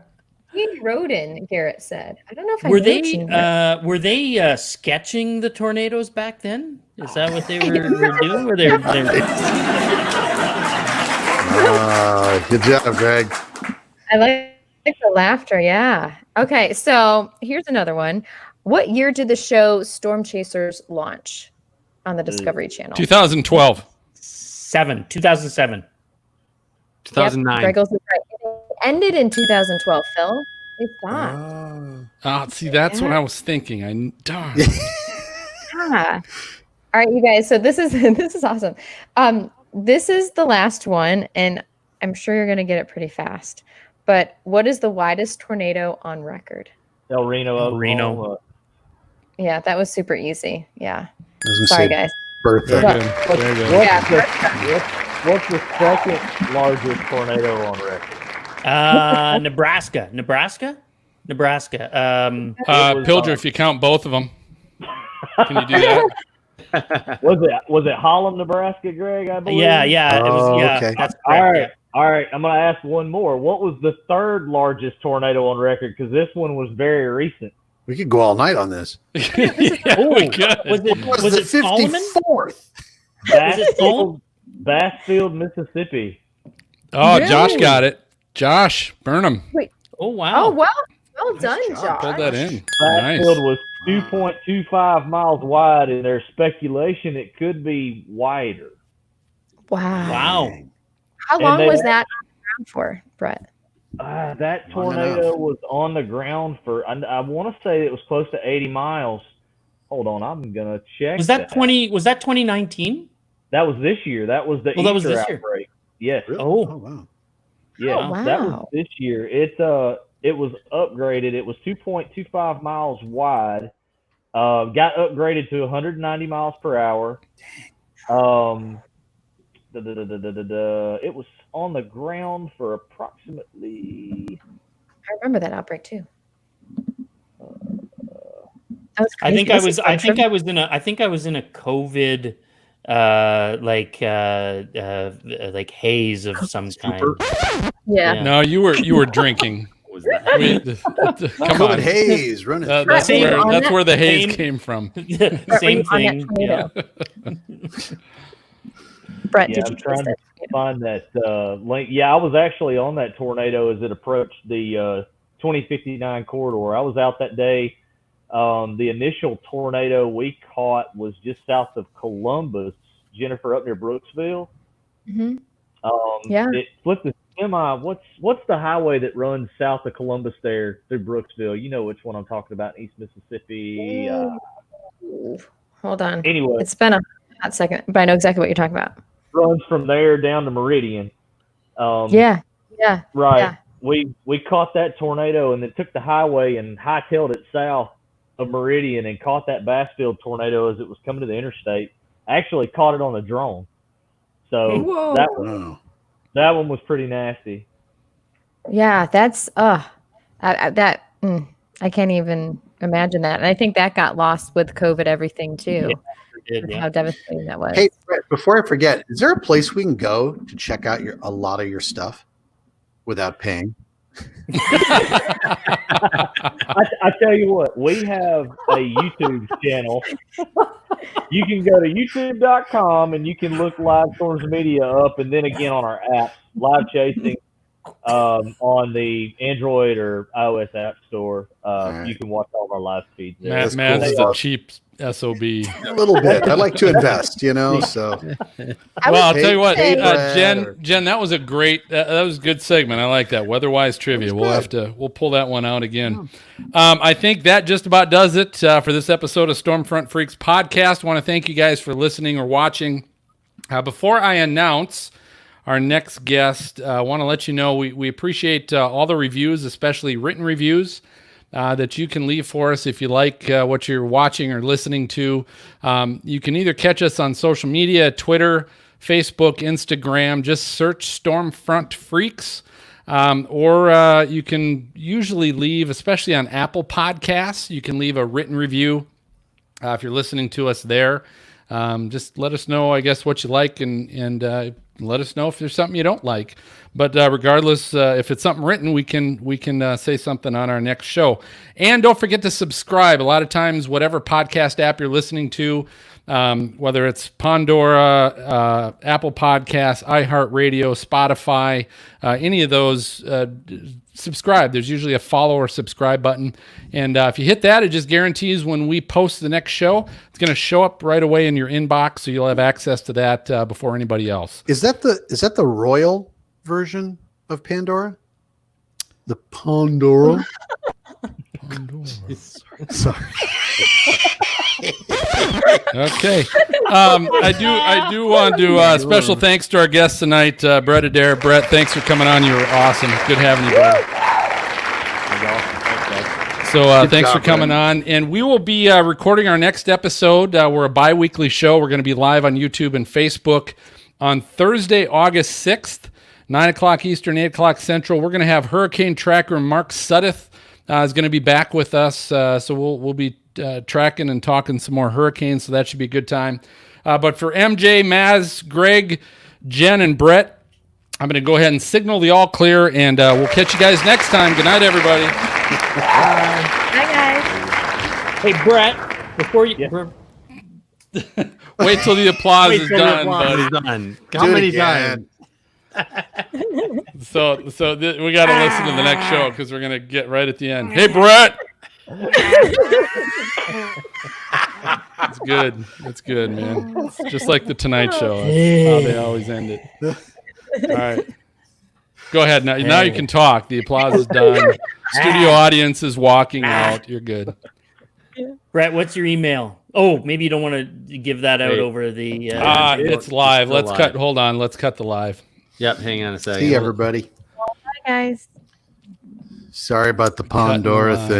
[SPEAKER 2] Gene Roden, Garrett said. I don't know if I
[SPEAKER 1] were
[SPEAKER 2] knew
[SPEAKER 1] they
[SPEAKER 2] Gene Roden.
[SPEAKER 1] sketching the tornadoes back then? Is that what they were doing? Were they?
[SPEAKER 5] Good job, Greg.
[SPEAKER 2] I like the laughter. Yeah. Okay. So here's another one. What year did the show Storm Chasers launch on the Discovery Channel?
[SPEAKER 3] 2012.
[SPEAKER 1] 2007.
[SPEAKER 6] 2009.
[SPEAKER 2] Yep, Greggles is right. It ended in 2012, Phil. It's not.
[SPEAKER 3] See, that's what I was thinking. Darn.
[SPEAKER 2] Yeah. All right, you guys. So this is awesome. This is the last one, and I'm sure you're gonna get it pretty fast. But what is the widest tornado on record?
[SPEAKER 4] El Reno.
[SPEAKER 1] Reno.
[SPEAKER 4] Oklahoma.
[SPEAKER 2] Yeah, that was super easy. Yeah.
[SPEAKER 5] I was gonna
[SPEAKER 2] Sorry,
[SPEAKER 5] say
[SPEAKER 2] guys.
[SPEAKER 5] birthday.
[SPEAKER 3] Very good. Very good.
[SPEAKER 4] What's the second largest tornado on record?
[SPEAKER 1] Nebraska.
[SPEAKER 3] Pilger, if you count both of them. Can you do that?
[SPEAKER 4] Was it Holland, Nebraska, Greg? I believe.
[SPEAKER 1] Yeah. It was. Yeah,
[SPEAKER 5] okay.
[SPEAKER 1] that's
[SPEAKER 4] All
[SPEAKER 1] correct.
[SPEAKER 4] right. All right. I'm going to ask one more. What was the third largest tornado on record? Because this one was very recent.
[SPEAKER 5] We could go all night on this.
[SPEAKER 3] Yeah, we could.
[SPEAKER 1] Was it Solomon?
[SPEAKER 5] 54th?
[SPEAKER 4] Bassfield, Mississippi.
[SPEAKER 3] Oh,
[SPEAKER 2] Really?
[SPEAKER 3] Josh got it. Josh Burnham.
[SPEAKER 1] Oh wow.
[SPEAKER 2] Oh, well done,
[SPEAKER 5] job.
[SPEAKER 2] Josh.
[SPEAKER 3] Pulled that in. Nice.
[SPEAKER 4] Bassfield was 2.25 miles wide, and there's speculation it could be wider.
[SPEAKER 2] Wow.
[SPEAKER 1] Wow.
[SPEAKER 2] How
[SPEAKER 4] And
[SPEAKER 2] long
[SPEAKER 4] they-
[SPEAKER 2] was that on the ground for, Brett?
[SPEAKER 4] That
[SPEAKER 5] Long
[SPEAKER 4] tornado
[SPEAKER 5] enough.
[SPEAKER 4] was on the ground for, I want to say it was close to 80 miles. Hold on, I'm going to check.
[SPEAKER 1] Was that 2019?
[SPEAKER 4] That was this year. That was the
[SPEAKER 1] That was
[SPEAKER 4] Easter
[SPEAKER 1] this year.
[SPEAKER 4] outbreak. Yes.
[SPEAKER 5] Really?
[SPEAKER 1] Oh.
[SPEAKER 5] Wow.
[SPEAKER 4] Yes,
[SPEAKER 2] Oh,
[SPEAKER 4] that was
[SPEAKER 2] wow.
[SPEAKER 4] this year. It was upgraded. It was 2.25 miles wide. Got upgraded to 190 miles per hour. It was on the ground for approximately.
[SPEAKER 2] I remember that outbreak too. That was
[SPEAKER 1] I think
[SPEAKER 2] crazy.
[SPEAKER 1] I
[SPEAKER 2] This
[SPEAKER 1] was.
[SPEAKER 2] is
[SPEAKER 1] I
[SPEAKER 2] so
[SPEAKER 1] think
[SPEAKER 2] true.
[SPEAKER 1] I was in a COVID, like haze of some kind.
[SPEAKER 2] Yeah.
[SPEAKER 3] No, you were drinking.
[SPEAKER 6] What was that?
[SPEAKER 3] Come
[SPEAKER 5] COVID
[SPEAKER 3] on.
[SPEAKER 5] haze running.
[SPEAKER 3] That's
[SPEAKER 1] Same-
[SPEAKER 3] where
[SPEAKER 2] on that
[SPEAKER 3] the haze
[SPEAKER 1] same-
[SPEAKER 3] came from.
[SPEAKER 2] Brett, were
[SPEAKER 1] Same
[SPEAKER 2] you on that
[SPEAKER 1] thing.
[SPEAKER 2] tornado?
[SPEAKER 1] Yeah.
[SPEAKER 2] Brett,
[SPEAKER 4] Yeah,
[SPEAKER 2] did
[SPEAKER 4] I'm
[SPEAKER 2] you
[SPEAKER 4] trying
[SPEAKER 2] trace
[SPEAKER 4] to find that link. Yeah, I was actually on that tornado as it approached the 2059 corridor. I was out that day. The initial tornado we caught was just south of Columbus, Jennifer, up near Brooksville.
[SPEAKER 2] Mm-hmm. Yeah.
[SPEAKER 4] It flipped the semi. What's the highway that runs south of Columbus there through Brooksville? You know which one I'm talking about, East Mississippi.
[SPEAKER 2] Hold on.
[SPEAKER 4] Anyway,
[SPEAKER 2] It's been a hot second, but I know exactly what you're talking about.
[SPEAKER 4] runs from there down to Meridian.
[SPEAKER 2] Yeah.
[SPEAKER 4] Right.
[SPEAKER 2] Yeah.
[SPEAKER 4] We caught that tornado and then took the highway and hightailed it south of Meridian and caught that Bassfield tornado as it was coming to the interstate. I actually caught it on a drone. So
[SPEAKER 2] Whoa.
[SPEAKER 4] that one was pretty nasty.
[SPEAKER 2] Yeah, that's I can't even imagine that. And I think that got lost with COVID everything too. With how devastating that was.
[SPEAKER 5] Hey, Brett, before I forget, is there a place we can go to check out a lot of your stuff? without paying.
[SPEAKER 4] I tell you what, we have a YouTube channel. You can go to youtube.com and you can look Live Storms Media up, and then again on our app, Live Chasing, on the Android or iOS App Store.
[SPEAKER 5] Right.
[SPEAKER 4] You can watch all of our live feeds there.
[SPEAKER 3] Maz is a cheap SOB.
[SPEAKER 5] A little bit. I like to invest, so.
[SPEAKER 3] I'll tell you what,
[SPEAKER 5] Jen,
[SPEAKER 3] Jen, that was a great, that was a good segment. I like that. Weather-wise trivia. We'll pull that one out again. I think that just about does it for this episode of Stormfront Freaks podcast. I want to thank you guys for listening or watching. Before I announce our next guest, I want to let you know we appreciate all the reviews, especially written reviews. That you can leave for us if you like what you're watching or listening to. You can either catch us on social media, Twitter, Facebook, Instagram. Just search Stormfront Freaks. Or you can usually leave, especially on Apple Podcasts, you can leave a written review if you're listening to us there. Just let us know, I guess, what you like and let us know if there's something you don't like. But regardless, if it's something written, we can say something on our next show. And don't forget to subscribe. A lot of times, whatever podcast app you're listening to, whether it's Pandora, Apple Podcasts, iHeartRadio, Spotify, any of those, subscribe. There's usually a follow or subscribe button. And if you hit that, it just guarantees when we post the next show, it's going to show up right away in your inbox, so you'll have access to that before anybody else.
[SPEAKER 5] Is that the royal version of Pandora? The Pandora? Sorry.
[SPEAKER 3] Okay. I do want to special thanks to our guests tonight, Brett Adair. Brett, thanks for coming on. You were awesome. Good having you, buddy. So thanks for coming on. And we will be recording our next episode. We're a bi-weekly show. We're going to be live on YouTube and Facebook on Thursday, August 6th, 9 o'clock Eastern, 8 o'clock Central. We're going to have Hurricane Tracker Mark Suddeth is going to be back with us. So we'll be tracking and talking some more hurricanes, so that should be a good time. But for MJ, Maz, Greg, Jen, and Brett, I'm going to go ahead and signal the all clear, and we'll catch you guys next time. Good night, everybody.
[SPEAKER 2] Hi, guys.
[SPEAKER 1] Hey, Brett, before you...
[SPEAKER 3] Wait till the applause is done, buddy.
[SPEAKER 6] Done. How many times?
[SPEAKER 3] So we got to listen to the next show because we're going to get right at the end. Hey, Brett. It's good. It's good, man. It's just like the Tonight Show. That's how they always end it. All right. Go ahead. Now you can talk. The applause is done. Studio audience is walking out. You're good.
[SPEAKER 1] Brett, what's your email? Oh, maybe you don't want to give that out over the...
[SPEAKER 3] it's live. Let's cut. Hold on. Let's cut the live.
[SPEAKER 6] Yep, hang on a second.
[SPEAKER 5] See everybody.
[SPEAKER 2] Bye, guys.
[SPEAKER 5] Sorry about the Pandora thing.